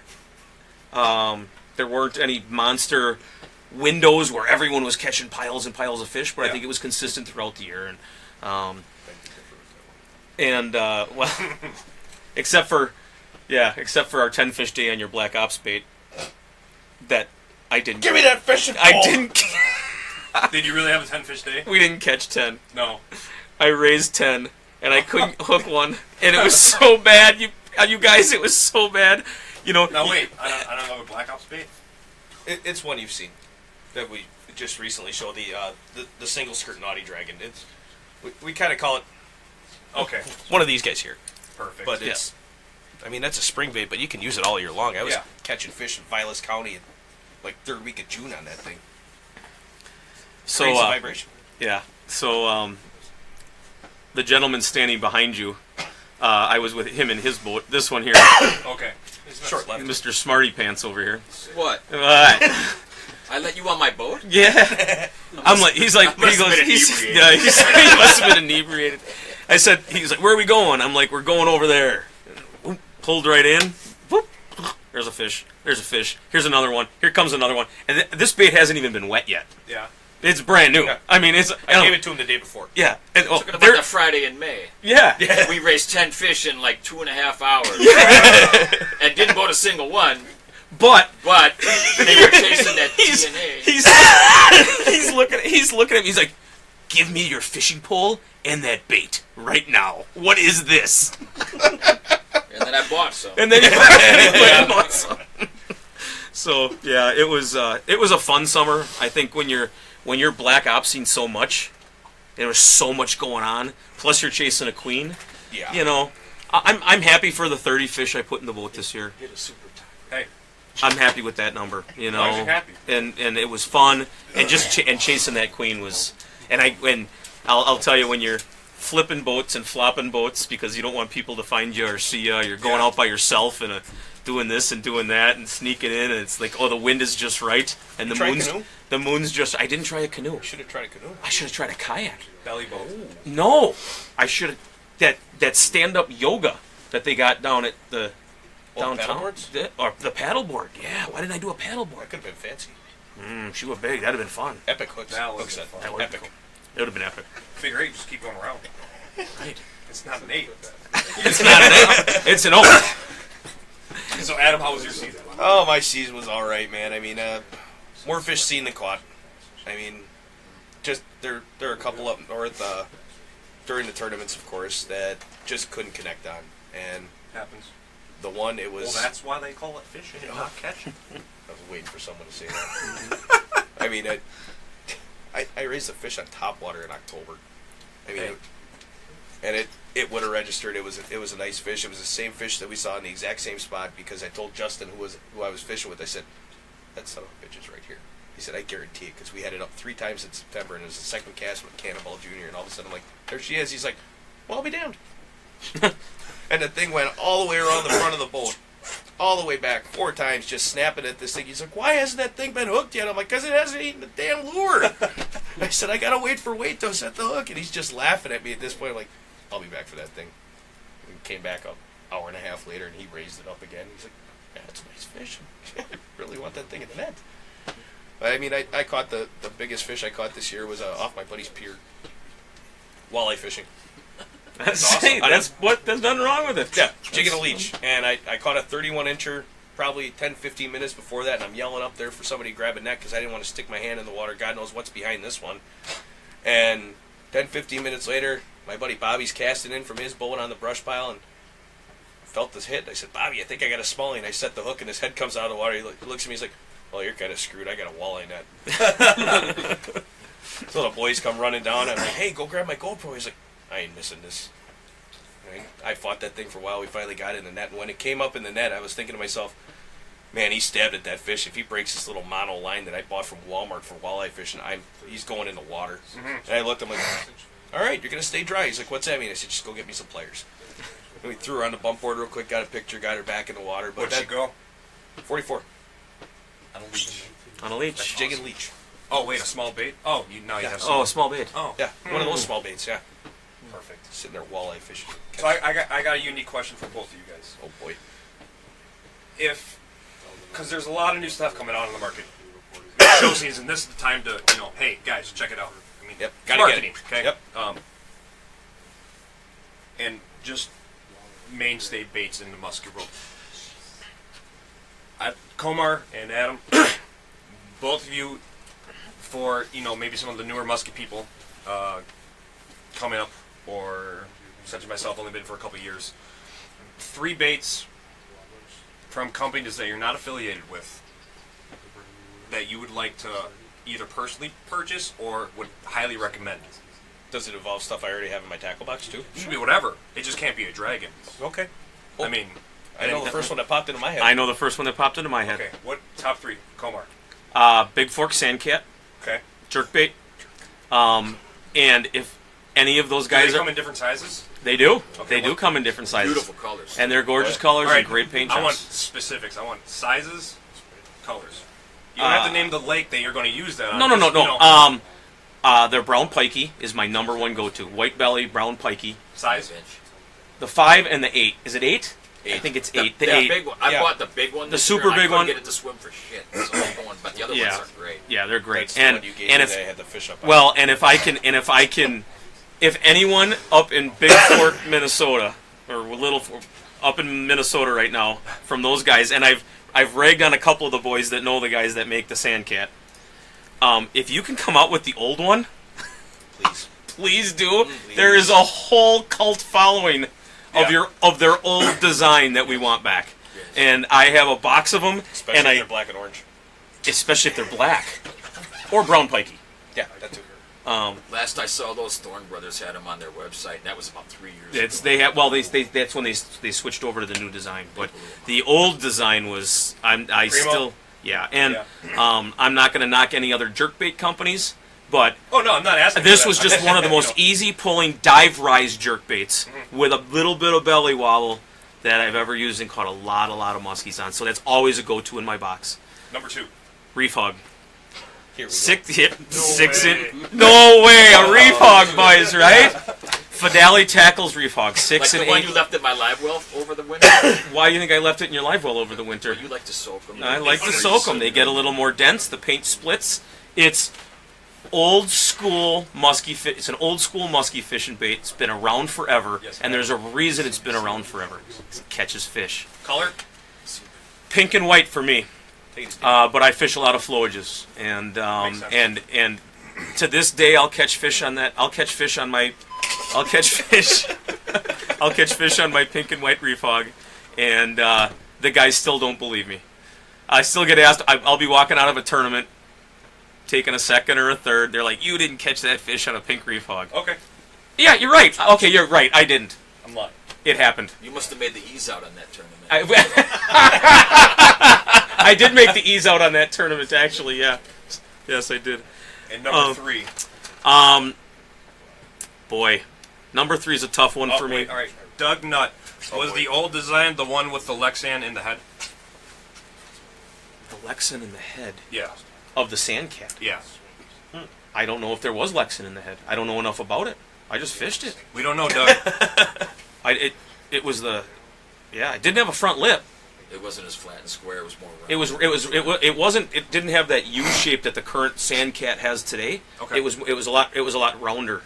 There weren't any monster windows where everyone was catching piles and piles of fish, but I think it was consistent throughout the year. And well, except for our 10 fish day on your black ops bait, that I didn't. Give me that fishing pole. I didn't. Did you really have a 10 fish day? We didn't catch 10. No. I raised 10, and I couldn't hook one, and it was so bad. You guys, it was so bad. Now wait, I don't know a black ops bait. It's one you've seen that we just recently showed, the single skirt naughty dragon. We kind of call it. Okay. One of these guys here. Perfect. But it's. I mean, that's a spring bait, but you can use it all year long. I was catching fish in Vilas County in like 3rd week of June on that thing. So crazy vibration. Yeah. So the gentleman standing behind you, I was with him in his boat. This one here. Okay. Short left. Mr. Smarty Pants over here. What? I let you on my boat? Yeah. I'm like, he must have been inebriated. I said, he's like, where are we going? I'm like, we're going over there. Whoop, pulled right in. Whoop, there's a fish. There's a fish. Here's another one. Here comes another one. And this bait hasn't even been wet yet. Yeah. It's brand new. Yeah. I mean, I gave it to him the day before. Yeah. And, Talking about that Friday in May. Yeah. We raised 10 fish in like 2.5 hours. And didn't boat a single one. But they were chasing that DNA. He's looking at me. He's like, give me your fishing pole and that bait right now. What is this? And then I bought some. And then you bought some. So yeah, it was a fun summer. I think when you're black opsing so much, there was so much going on. Plus you're chasing a queen. Yeah. I'm happy for the 30 fish I put in the boat this year. Hey. I'm happy with that number. As long as you're happy. And it was fun. And just chasing that queen was. And I'll tell you, when you're flipping boats and flopping boats because you don't want people to find you or see you, you're going out by yourself and doing this and doing that and sneaking in, and it's like, the wind is just right, and the moon's just. I didn't try a canoe. You should have tried a canoe. I should have tried a kayak. Belly boat. No, I should have. That stand up yoga that they got down at the downtown. Or the paddleboard. Yeah, why didn't I do a paddleboard? That could have been fancy. She was big. That'd have been fun. Epic hooks. That would have been fun. That would Epic. Cool. It would have been epic. Figure 8, just keep going around. Right. It's not an 8. It's not an 8. It's an over. So Adam, how was your season? Oh, my season was all right, man. I mean, more fish seen than caught. I mean, just there are a couple up north during the tournaments, of course, that just couldn't connect on, and Happens. the one it was. Well, that's why they call it fishing and not catching. I was waiting for someone to say that. I mean, I raised a fish on topwater in October. I mean, it would have registered. It was a nice fish. It was the same fish that we saw in the exact same spot because I told Justin who I was fishing with. I said, that son of a bitch is right here. He said, I guarantee it because we had it up 3 times in September and it was the second cast with Cannonball Jr. and all of a sudden I'm like, there she is. He's like, well, I'll be damned. And the thing went all the way around the front of the boat, all the way back 4 times, just snapping at this thing. He's like, why hasn't that thing been hooked yet? I'm like, because it hasn't eaten the damn lure. I said, I got to wait for weight to set the hook. And he's just laughing at me at this point. I'm like, I'll be back for that thing. And came back an hour and a half later, and he raised it up again. He's like, yeah, that's a nice fish. I really want that thing in the net. But, I mean, I caught the biggest fish I caught this year was off my buddy's pier. Walleye fishing. That's awesome. There's nothing wrong with it. Yeah, jigging a leech. And I caught a 31-incher probably 10-15 minutes before that, and I'm yelling up there for somebody to grab a net because I didn't want to stick my hand in the water. God knows what's behind this one. And 10-15 minutes later, my buddy Bobby's casting in from his boat on the brush pile and felt this hit. I said, Bobby, I think I got a smallie. And I set the hook, and his head comes out of the water. He looks at me, he's like, well, you're kind of screwed. I got a walleye net. So the boys come running down. I'm like, hey, go grab my GoPro. He's like, I ain't missing this. I fought that thing for a while. We finally got it in the net. And when it came up in the net, I was thinking to myself, man, he stabbed at that fish. If he breaks this little mono line that I bought from Walmart for walleye fishing, he's going in the water. Mm-hmm. And I looked at him like, all right, you're going to stay dry. He's like, what's that mean? I said, just go get me some pliers. And we threw her on the bump board real quick, got a picture, got her back in the water. Where'd she go? 44. On a leech. On a leech. Jigging leech. Oh, wait, a small bait? Oh, you have some. Oh, a small bait. Oh. Yeah, one of those small baits, yeah. Perfect. Sitting there walleye fishing. So I got a unique question for both of you guys. Oh, boy. Because there's a lot of new stuff coming out on the market. Show season, this is the time to, hey, guys, check it out. I mean, yep, gotta marketing, get it. Okay? Yep. And just mainstay baits in the musky world. Komar and Adam, both of you, for maybe some of the newer musky people coming up, or such as myself, only been for a couple years. 3 baits from companies that you're not affiliated with that you would like to either personally purchase or would highly recommend. Does it involve stuff I already have in my tackle box too? It should be whatever. It just can't be a dragon. Okay. Well, I mean, I know the first one that popped into my head. I know the first one that popped into my head. Okay. What top 3? Komar. Big Fork Sandcat. Okay. Jerkbait. And if any of those guys do they come in different sizes? They do. Okay, they do come in different sizes. Beautiful colors. And they're gorgeous colors right. and great paint jobs. I want specifics. I want sizes, colors. You don't have to name the lake that you're going to use that on. No. Their brown pikey is my number 1 go-to. White belly, brown pikey. Size? The 5 and the 8. Is it 8? I think it's 8. The 8. Big one. I bought the big one. The super big one. I couldn't get it to swim for shit. So I'm going, but the other ones are great. Yeah, they're great. That's the one you gave me that I had the fish up on. Well, and if anyone up in Big Fork, Minnesota, or up in Minnesota right now, from those guys, and I've ragged on a couple of the boys that know the guys that make the Sandcat. If you can come out with the old one, please do. Please. There is a whole cult following of their old design that we want back, and I have a box of them. Especially if they're black and orange. Especially if they're black or brown pikey. Yeah, that too. Last I saw, those Thorn Brothers had them on their website, and that was about 3 years ago. They had that's when they switched over to the new design. But the old design was I'm not going to knock any other jerkbait companies, but I'm not asking. This was just one of the most easy pulling dive rise jerkbaits with a little bit of belly wobble that I've ever used and caught a lot of muskies on. So that's always a go-to in my box. Number 2. Reef hog. Here we go. 6 inch. No way, a reef hog, boys, right? Fidelity Tackles reef hog, 6 and 8. Like the one you left at my live well over the winter? Why do you think I left it in your live well over the winter? Well, you like to soak them. I like to soak them. They get a little more dense. The paint splits. It's old school musky fish. It's an old school musky fishing bait. It's been around forever, and there's a reason it's been around forever. It catches fish. Color? Pink and white for me. But I fish a lot of flowages, and to this day I'll catch fish on that. I'll catch fish I'll catch fish on my pink and white reef hog, and the guys still don't believe me. I still get asked. I'll be walking out of a tournament, taking a second or a third. They're like, "You didn't catch that fish on a pink reef hog." Okay. Yeah, you're right. Okay, you're right. I didn't. I'm lying. It happened. You must have made the ease out on that tournament. I did make the ease out on that tournament, actually. Yeah. Yes, I did. And number 3. Boy, number 3 is a tough one for me. Wait, all right, Doug Nutt. Was the old design the one with the Lexan in the head? The Lexan in the head? Yeah. Of the Sandcat? Yeah. I don't know if there was Lexan in the head. I don't know enough about it. I just fished it. We don't know, Doug. It was the... Yeah, it didn't have a front lip. It wasn't as flat and square. It was more round. It wasn't. It didn't have that U shape that the current Sandcat has today. Okay. It was a lot rounder.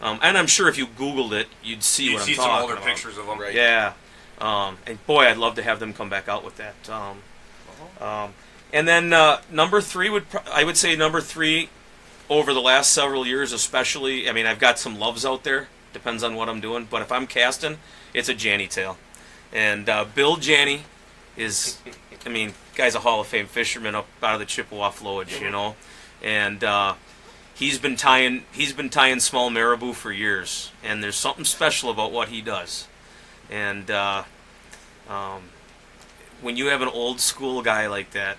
And I'm sure if you Googled it, you'd see what I'm talking about. You'd see some older pictures of them. Right. Yeah. And boy, I'd love to have them come back out with that. And then number 3 I would say number 3 over the last several years, especially. I mean, I've got some loves out there. Depends on what I'm doing. But if I'm casting, it's a Janny tail. And Bill Janny is, I mean, guy's a Hall of Fame fisherman up out of the Chippewa flowage, you know, and he's been tying small marabou for years, and there's something special about what he does, and when you have an old school guy like that,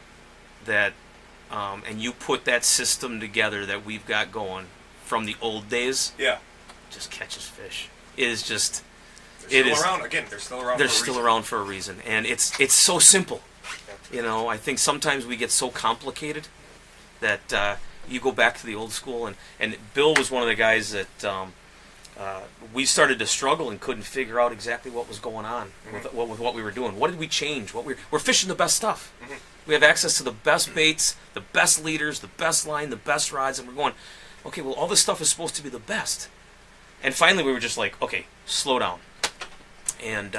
and you put that system together that we've got going from the old days, yeah, just catches fish. It is just. They're still around. Again, they're still around. They're still around for a reason, and it's so simple. You know, I think sometimes we get so complicated that you go back to the old school. And Bill was one of the guys that we started to struggle and couldn't figure out exactly what was going on with what we were doing. What did we change? We're fishing the best stuff. Mm-hmm. We have access to the best baits, the best leaders, the best line, the best rods, and we're going, okay, well, all this stuff is supposed to be the best. And finally, we were just like, okay, slow down. And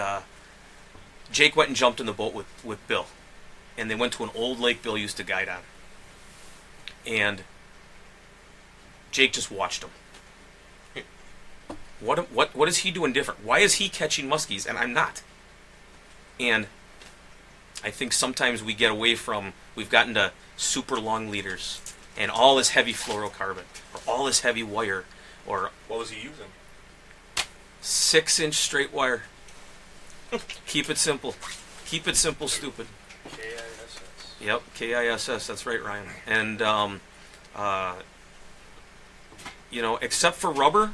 Jake went and jumped in the boat with Bill. And they went to an old lake Bill used to guide on. And Jake just watched him. What is he doing different? Why is he catching muskies and I'm not? And I think sometimes we get away from, we've gotten to super long leaders and all this heavy fluorocarbon or all this heavy wire or... What was he using? 6-inch straight wire. Keep it simple. Keep it simple, stupid. KISS. Yep, KISS. That's right, Ryan. And, you know, except for rubber,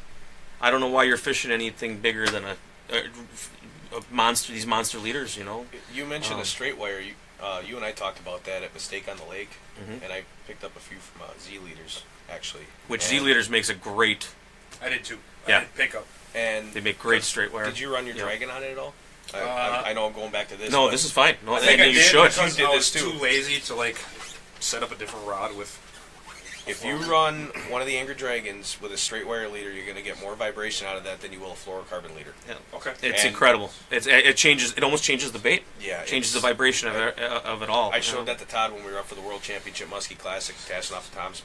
I don't know why you're fishing anything bigger than a monster. These monster leaders, you know. You mentioned a straight wire. You and I talked about that at Mistake on the Lake, Mhm. and I picked up a few from Z Leaders actually. Which Z Leaders makes a great. I did too. Yeah. I did pick up. And they make great straight wire. Did you run your Yep. Dragon on it at all? I know I'm going back to this. No, but this is fine. No, I think I you did should. because You did I this was too. too lazy to like set up a different rod with. If you run one of the Angry Dragons with a straight wire leader, you're going to get more vibration out of that than you will a fluorocarbon leader. Yeah. Okay. It's And- incredible. It changes. It almost changes the bait. Yeah, Changes the it's- vibration of it all. I showed that to Todd when we were up for the World Championship Musky Classic, casting off Tom's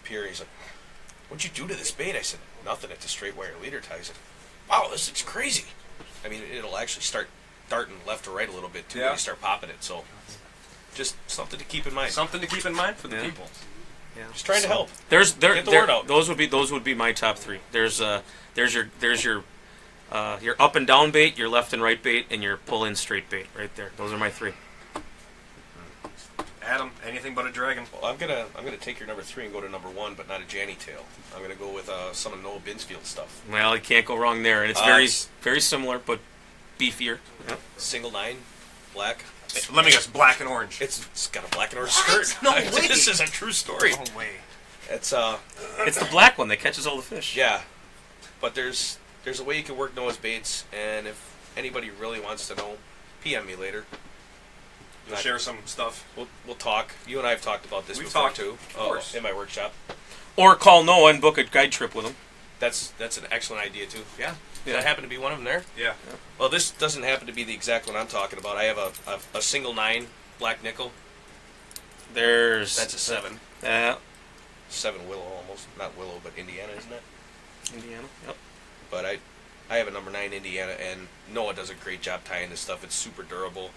pier. He's like, "What'd you do to this bait?" I said, "Nothing. It's a straight wire leader." He said, "Wow, this is crazy." I mean, it'll actually start darting left or right a little bit too when you start popping it. So, just something to keep in mind. Something to keep in mind for the Yeah. people. Yeah. Just trying to help. Get the word out. Those would be my top 3. There's your up and down bait, your left and right bait, and your pull in straight bait right there. Those are my 3. Adam, anything but a dragon. Well, I'm gonna take your number 3 and go to number 1, but not a Janny tail. I'm gonna go with some of Noah Binsfield stuff. Well, you can't go wrong there, and it's very similar but beefier. Yep. Single 9, black. Let me guess, black and orange. It's got a black and orange skirt. No way. This is a true story. No way. It's It's the black one that catches all the fish. yeah, but there's a way you can work Noah's baits, and if anybody really wants to know, PM me later. You'll share some stuff. We'll talk. You and I have talked about this We've before talked, too. of course. In my workshop. Or call Noah and book a guide trip with him. That's an excellent idea too. Yeah. Yeah. Does that happen to be one of them there? Yeah. Well, this doesn't happen to be the exact one I'm talking about. I have a single 9 black nickel. There's That's a 7. 7 willow almost. Not willow, but Indiana, isn't it? Indiana. Yep. But I have a number 9 Indiana, and Noah does a great job tying this stuff. It's super durable.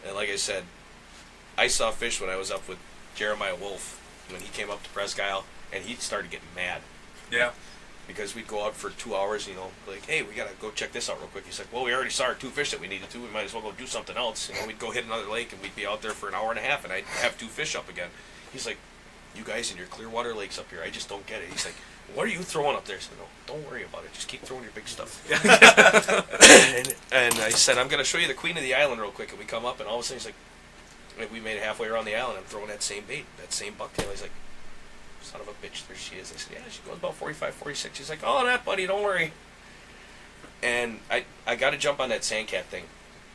And like I said, I saw fish when I was up with Jeremiah Wolf when he came up to Presque Isle, and he started getting mad. Yeah. Because we'd go out for 2 hours, like, hey, we got to go check this out real quick. He's like, well, we already saw our 2 fish that we needed to. We might as well go do something else. We'd go hit another lake, and we'd be out there for an hour and a half, and I'd have 2 fish up again. He's like, you guys in your Clearwater lakes up here, I just don't get it. He's like, what are you throwing up there? I said, no, don't worry about it. Just keep throwing your big stuff. and I said, I'm going to show you the queen of the island real quick. And we come up, and all of a sudden, he's like, we made it halfway around the island. I'm throwing that same bait, that same bucktail. He's like, son of a bitch, there she is. I said, yeah, she goes about 45, 46. He's like, oh, that, buddy, don't worry. And I got to jump on that sandcat thing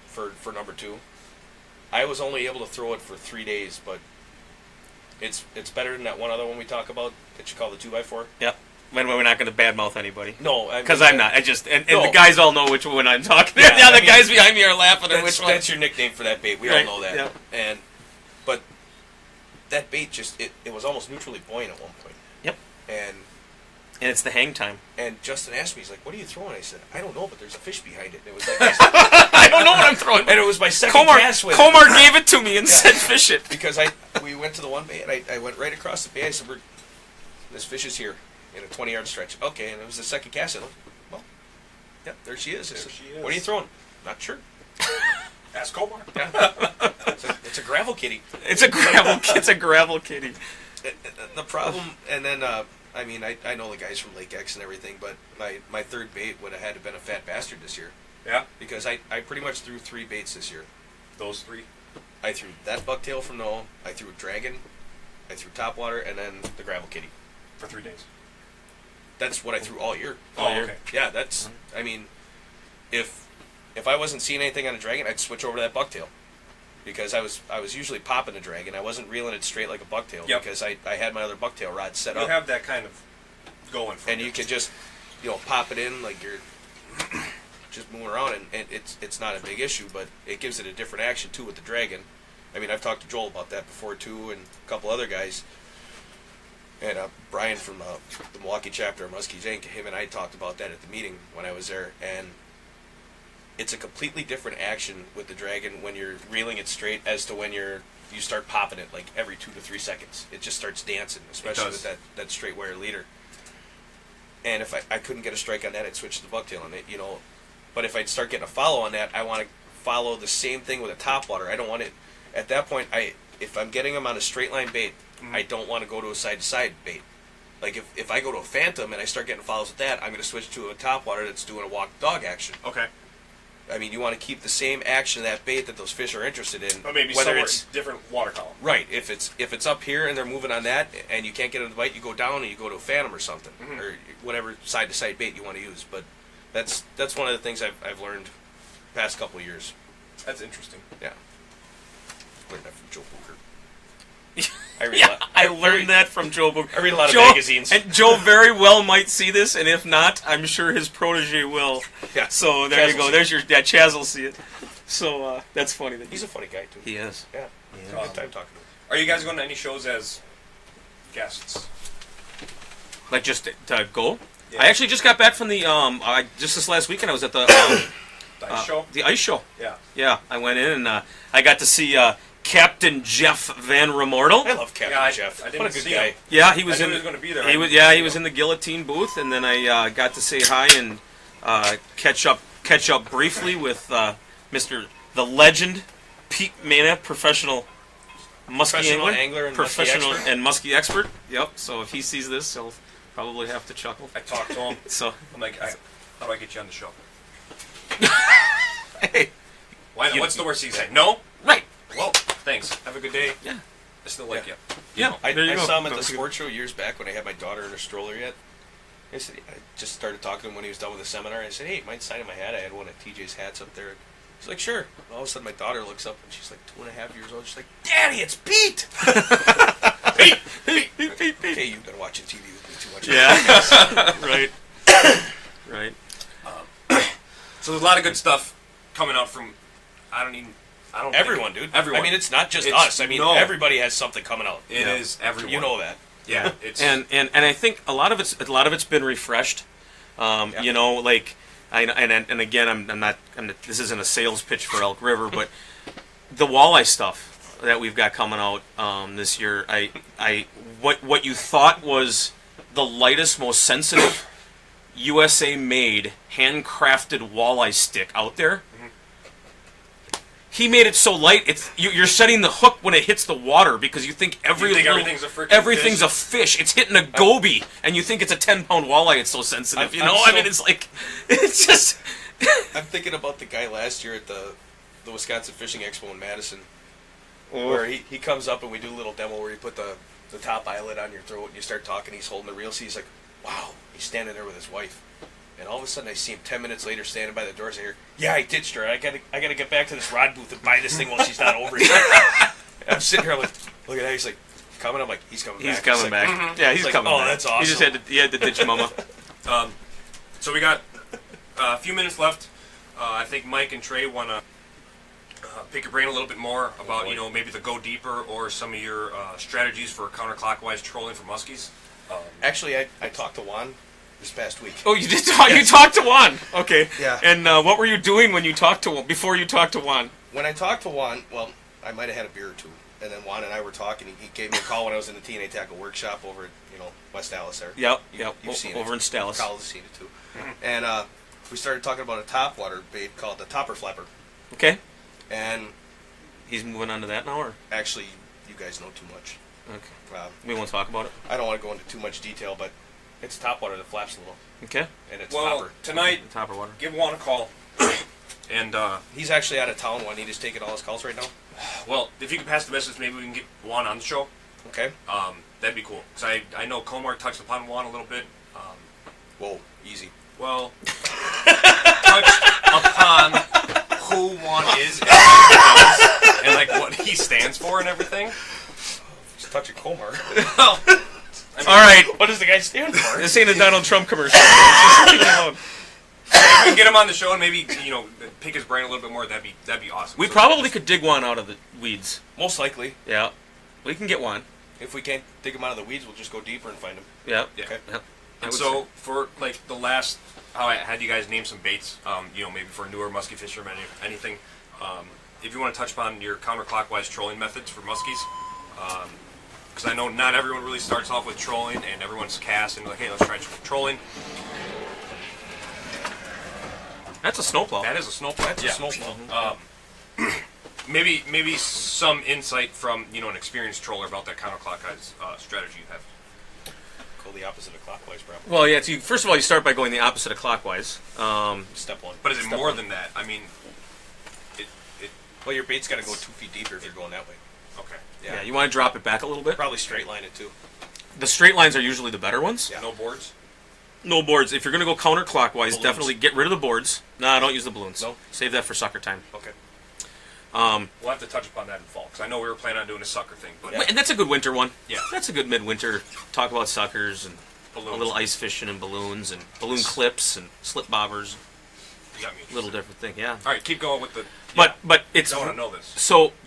for number 2. I was only able to throw it for 3 days, but it's better than that one other one we talk about that you call the 2x4. Yep. When we're not going to badmouth anybody. No, because I'm not. I just and the guys all know which one I'm talking. Yeah, the guys behind me are laughing at which one. That's your nickname for that bait. We all know that. Yep. But that bait just it was almost neutrally buoyant at one point. Yep. And it's the hang time. And Justin asked me, he's like, "What are you throwing?" I said, "I don't know, but there's a fish behind it." And it was like, I don't know what I'm throwing. And it was my second cast with Komar gave it to me and said, "Fish it." Because we went to the one bait, and I went right across the bay. I said, "This fish is here." In a 20-yard stretch. Okay, and it was the second cast. I looked, well, yeah, there she is. What are you throwing? Not sure. Ask Komar. Yeah. It's a gravel kitty. It's a gravel kitty. The problem, and then, I know the guys from Lake X and everything, but my third bait would have had to been a fat bastard this year. Yeah. Because I pretty much threw 3 baits this year. Those 3? I threw that bucktail from Noah, I threw a dragon, I threw topwater, and then the gravel kitty. For 3 days. That's what I threw all year. Oh, okay. Yeah, that's. I mean, if I wasn't seeing anything on a dragon, I'd switch over to that bucktail, because I was usually popping a dragon. I wasn't reeling it straight like a bucktail because I had my other bucktail rod set up. You have that kind of going for and you can just pop it in like you're just moving around, and it's not a big issue, but it gives it a different action too with the dragon. I mean, I've talked to Joel about that before too, and a couple other guys. And Brian from the Milwaukee chapter of Musky, him and I talked about that at the meeting when I was there. And it's a completely different action with the dragon when you're reeling it straight as to when you start popping it like every 2 to 3 seconds. It just starts dancing, especially with that straight wire leader. And if I couldn't get a strike on that, I'd switch to the bucktail on it, But if I'd start getting a follow on that, I want to follow the same thing with a topwater. I don't want it. At that point, if I'm getting them on a straight line bait, I don't want to go to a side-to-side bait. Like, if I go to a phantom and I start getting follows with that, I'm going to switch to a topwater that's doing a walk-dog action. Okay. I mean, you want to keep the same action of that bait that those fish are interested in. But maybe whether it's different water column. Right. If it's up here and they're moving on that and you can't get them to bite, you go down and you go to a phantom or something. Mm-hmm. Or whatever side-to-side bait you want to use. But that's one of the things I've learned the past couple of years. That's interesting. Yeah. Learned that from Joe Booker. I learned that from Joe Booker. I read a lot of magazines. And Joe very well might see this, and if not, I'm sure his protege will. Yeah. So there you go. There's your Chaz will see it. So that's funny. He's a funny guy, too. He is. Yeah. It's a good time talking to him. Are you guys going to any shows as guests? Like just to go? Yeah. I actually just got back from the just this last weekend I was at the the ice show. The ice show. Yeah. Yeah, I went in and I got to see Captain Jeff Van Remortel. I love Captain Jeff. I didn't what a good see guy. him. Yeah, he was I knew he was going to be there. He was in the guillotine booth, and then I got to say hi and catch up briefly with Mr. the legend Pete Mana, professional musky angler and professional musky expert. and musky expert. Yep. So if he sees this, he'll probably have to chuckle. I talked to him. So I'm like, how do I get you on the show? Hey, why not? What's the worst he say? No. Right. Well, thanks. Have a good day. Yeah. I still like you. Yeah. I saw him at the sports show years back when I had my daughter in her stroller yet. I just started talking to him when he was done with the seminar. I said, hey, mind signing my hat? I had one of TJ's hats up there. He's like, sure. And all of a sudden, my daughter looks up, and she's like 2.5 years old. She's like, Daddy, it's Pete! Pete. Okay, you've been watching TV with me too much. Yeah. Right. Right. So there's a lot of good stuff coming out from, Everyone, dude. Everyone. I mean, it's not just us. I mean, everybody has something coming out. It is everyone. You know that. Yeah. It's and I think a lot of it's been refreshed. You know, like And again, I'm not. This isn't a sales pitch for Elk River, but the walleye stuff that we've got coming out this year, what you thought was the lightest, most sensitive USA-made, handcrafted walleye stick out there. He made it so light, you're setting the hook when it hits the water because you think everything's a fish. It's hitting a goby, and you think it's a 10-pound walleye. It's so sensitive, I mean, it's like, it's just. I'm thinking about the guy last year at the Wisconsin Fishing Expo in Madison, where he comes up and we do a little demo where you put the top eyelid on your throat and you start talking. He's holding the reel. So he's like, "Wow!" He's standing there with his wife. And all of a sudden, I see him 10 minutes later standing by the doors. I hear, "Yeah, I ditched her. I gotta get back to this rod booth and buy this thing while she's not over here." I'm sitting here, I'm like, look at that. He's like, coming. I'm like, he's coming back. He's coming back. Mm-hmm. Yeah, he's like, coming back. back. Oh, that's awesome. He had to ditch Mama. So we got a few minutes left. I think Mike and Trey want to pick your brain a little bit more about, maybe the go deeper or some of your strategies for counterclockwise trolling for muskies. Actually, I talked to Juan this past week. Oh, you did talk? You talked to Juan. Okay. Yeah. And what were you doing when you talked to before you talked to Juan? When I talked to Juan, well, I might have had a beer or two, and then Juan and I were talking. He gave me a call when I was in the TNA Tackle workshop over at West Dallas there. Yep. You've seen over it. in Dallas. Carl's seen it too. Mm-hmm. And we started talking about a topwater bait called the topper flapper. Okay. And he's moving on to that now, or actually, you guys know too much. Okay. We won't talk about it. I don't want to go into too much detail, but it's topwater that flaps a little. Okay. And it's topper. Tonight, topper water. Give Juan a call. And he's actually out of town. Juan, he's taking all his calls right now. Well, if you could pass the message, maybe we can get Juan on the show. Okay. That'd be cool. Because I know Komar touched upon Juan a little bit. Whoa, easy. Well, touched upon who Juan is and what he does, and like what he stands for and everything. Just touching Komar. Well, all right. What does the guy stand for? This ain't a Donald Trump commercial. Just leave it alone. If we can get him on the show and maybe pick his brain a little bit more, that'd be awesome. We probably could dig Juan out of the weeds. Most likely. Yeah, we can get Juan. If we can't dig him out of the weeds, we'll just go deeper and find him. Yeah. Okay. Yep. And so for like the last, how I had you guys name some baits, maybe for newer musky fishermen, anything. If you want to touch upon your counterclockwise trolling methods for muskies, because I know not everyone really starts off with trolling, and everyone's cast and like, hey, let's try trolling. That's a snowplow. That is a snowplow. That's a snowplow. Maybe some insight from an experienced troller about that counterclockwise strategy you have. Go the opposite of clockwise, probably. Well, yeah. First of all, you start by going the opposite of clockwise. Step one. But is it more than that? I mean, well, your bait's got to go 2 feet deeper if you're going that way. Okay. Yeah. You want to drop it back a little bit. Probably straight line it too. The straight lines are usually the better ones. Yeah. No boards. No boards. If you're going to go counterclockwise, balloons. Definitely get rid of the boards. No, don't use the balloons. No. Save that for sucker time. Okay. We'll have to touch upon that in fall, because I know we were planning on doing a sucker thing. But And that's a good winter one. Yeah. That's a good midwinter. Talk about suckers and balloons. a little ice fishing and balloons and balloon clips and slip bobbers. You got me. Little different thing, yeah. All right, keep going with the. But it's. I want to know this.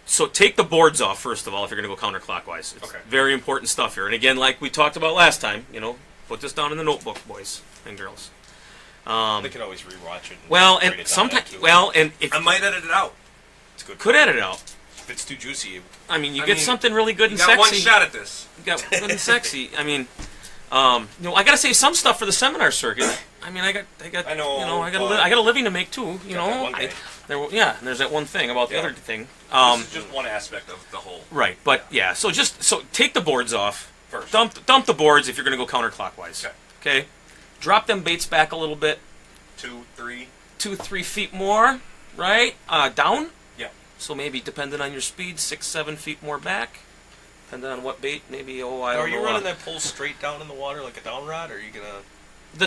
So take the boards off first of all if you're going to go counterclockwise. It's Okay. very important stuff here. And again, like we talked about last time, put this down in the notebook, boys and girls. They can always rewatch it. Well, and sometimes, and if I might edit it out. it's good. could edit it out. If it's too juicy, I mean, you get something really good You and got sexy. one shot at this. You got good and sexy. I mean, I got to save some stuff for the seminar circuit. I mean, I got. I know, I got a living to make too. that one guy. And there's that one thing about the other thing. This is just one aspect of the whole. Right, but yeah. So take the boards off First. Dump the boards if you're going to go counterclockwise. Okay. Okay. Drop them baits back a little bit. 2, 3. 2-3 feet more. Right. Down. Yeah. So maybe depending on your speed, 6-7 feet more back. Depending on what bait, maybe I don't know. Are you running that pole straight down in the water like a down rod, or are you gonna? The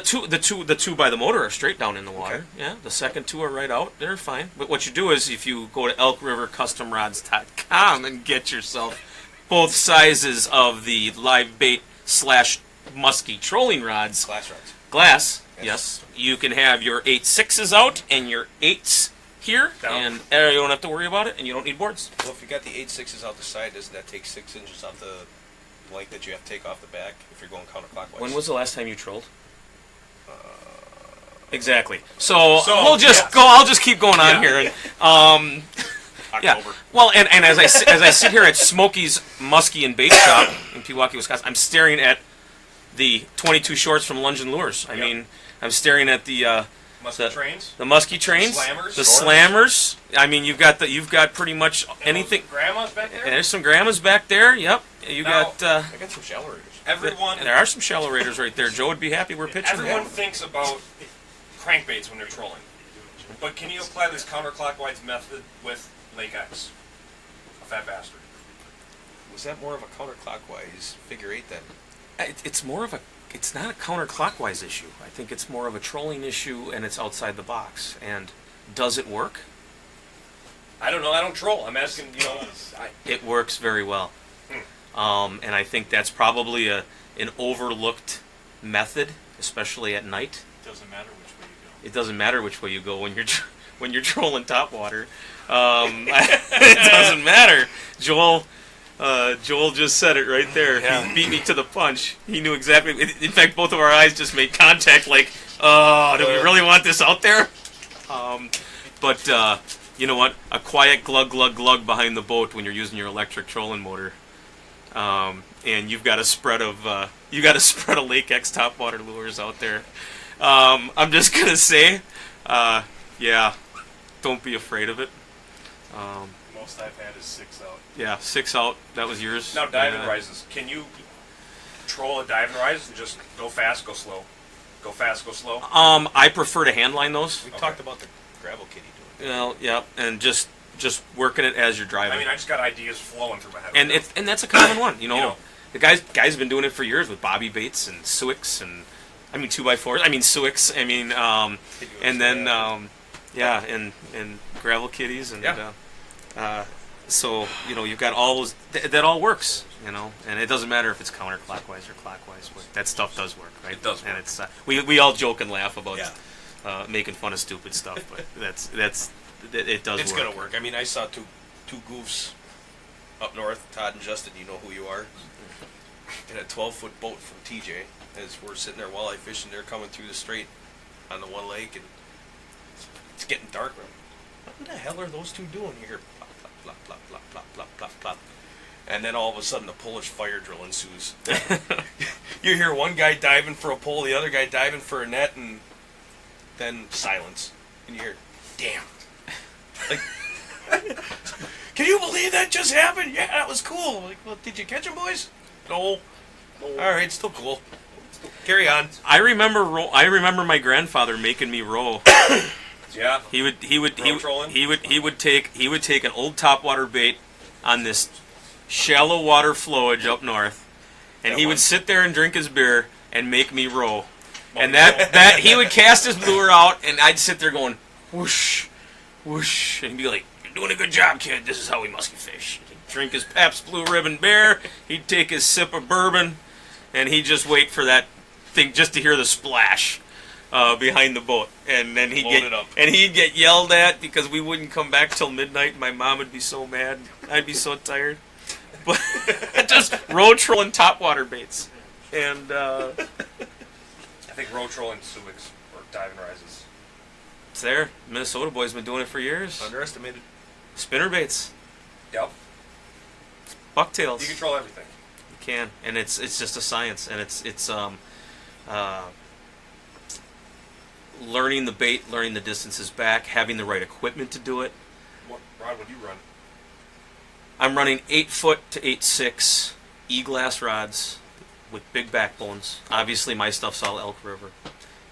two by the motor are straight down in the water. Okay. Yeah. The second two are right out. They're fine. But what you do is if you go to elkrivercustomrods.com and get yourself both sizes of the live bait / musky trolling rods. Glass rods. Glass. Yes. You can have your 8.6s out and your 8s here, Down. and you don't have to worry about it, and you don't need boards. Well, if you got the 8.6s out the side, doesn't that take 6 inches off the length that you have to take off the back if you're going counterclockwise? When was the last time you trolled? Exactly. So we'll just go. I'll just keep going on here. And, yeah. Well, and as I sit here at Smokey's Musky and Bait Shop in Pewaukee, Wisconsin, I'm staring at the 22 shorts from Lunge and Lures. I mean, I'm staring at the Musky trains. The Musky trains. The slammers. I mean, you've got pretty much anything. Grandmas back there. There's some grandmas back there. Yep. I got some shallow raiders. There are some shallow raiders right there. Joe would be happy we're pitching. Everyone thinks about crankbaits when they're trolling, but can you apply this counterclockwise method with Lake X? A fat bastard. Was that more of a counterclockwise figure eight then? It's more of a. It's not a counterclockwise issue. I think it's more of a trolling issue, and it's outside the box. And does it work? I don't know. I don't troll. I'm asking. It works very well. And I think that's probably an overlooked method, especially at night. It doesn't matter which way you go. It doesn't matter which way you go when you're trolling topwater. It doesn't matter. Joel just said it right there. Yeah. He beat me to the punch. He knew exactly. In fact, both of our eyes just made contact. Like, do we really want this out there? But you know what? A quiet glug glug glug behind the boat when you're using your electric trolling motor. And you've got a spread of Lake X topwater lures out there. I'm just gonna say, yeah, don't be afraid of it. Most I've had is 6 out. Yeah, 6 out. That was yours. Now diving rises. Can you troll a diving rise and just go fast, go slow? Go fast, go slow. I prefer to handline those. We talked about the gravel kitty doing it. Well, yeah, and just working it as you're driving. I mean, I just got ideas flowing through my head. And that's a common one. You know, the guys have been doing it for years with bobby baits and Cwicks and 2x4s. I mean Cwicks. I mean, and then yeah, and gravel kitties and so you've got all those. That all works. And it doesn't matter if it's counterclockwise or clockwise. But that stuff does work, right? It does work. And it's we all joke and laugh about making fun of stupid stuff, but it does. It's work. gonna work. I mean, I saw two goofs up north, Todd and Justin. You know who you are. In a 12-foot boat from TJ, as we're sitting there walleye fishing, they're coming through the strait on the one lake, and it's getting dark. What the hell are those two doing here? Plop, plop, plop, plop, plop, plop, plop, plop. And then all of a sudden, a Polish fire drill ensues. You hear one guy diving for a pole, the other guy diving for a net, and then silence. And you hear, damn. Like, can you believe that just happened? Yeah, that was cool. Like, well, did you catch him, boys? No. All right, still cool. Carry on. I remember my grandfather making me row. Yeah. He would take an old topwater bait on this shallow water flowage up north, and he would sit there and drink his beer and make me row. And that he would cast his lure out, and I'd sit there going whoosh, whoosh, and he'd be like, "You're doing a good job, kid. This is how we musky fish." He'd drink his Pabst Blue Ribbon beer. He'd take his sip of bourbon, and he'd just wait for that thing just to hear the splash behind the boat, and then he'd get yelled at because we wouldn't come back till midnight. My mom would be so mad. I'd be so tired. But just road trolling topwater baits, and I think road trolling Cwicks or diving rises. It's there. Minnesota boys been doing it for years. Underestimated. Spinner baits. Yep. Bucktails. You control everything. You can, and it's just a science, and it's learning the bait, learning the distances back, having the right equipment to do it. What rod would you run? I'm running 8-foot to 8.6 E-glass rods with big backbones. Obviously, my stuff's all Elk River.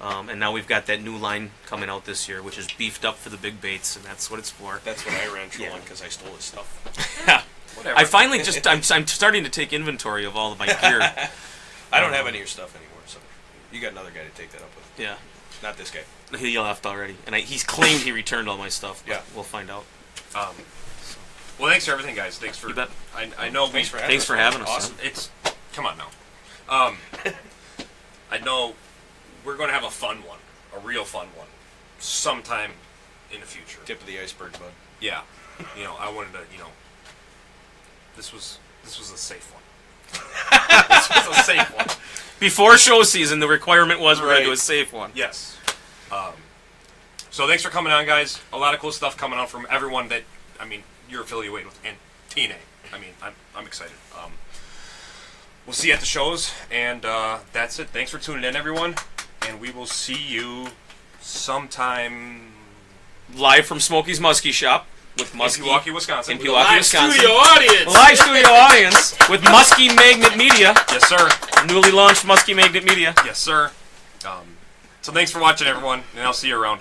And now we've got that new line coming out this year, which is beefed up for the big baits, and that's what it's for. That's what I ran trolling because I stole his stuff. Yeah. Whatever. I finally I'm starting to take inventory of all of my gear. I don't have any of your stuff anymore, so you got another guy to take that up with. Yeah. Not this guy. He left already, and he's claimed he returned all my stuff. But we'll find out. Well, thanks for everything, guys. Thanks for. You bet. I know. Thanks for having us. Awesome. It's come on now. I know we're going to have a fun one, a real fun one, sometime in the future. Tip of the iceberg, bud. Yeah. I wanted to. This was a safe one. This was a safe one. Before show season, the requirement was we're going to do a safe one. Yes. So thanks for coming on, guys. A lot of cool stuff coming on from everyone that, you're affiliated with, and TNA. I'm excited. We'll see you at the shows, and that's it. Thanks for tuning in, everyone, and we will see you sometime live from Smokey's Musky Shop with Musky in Pewaukee, Wisconsin. Live studio audience. Live studio audience with Musky Magnet Media. Yes, sir. Newly launched Musky Magnet Media. Yes, sir. So thanks for watching, everyone, and I'll see you around.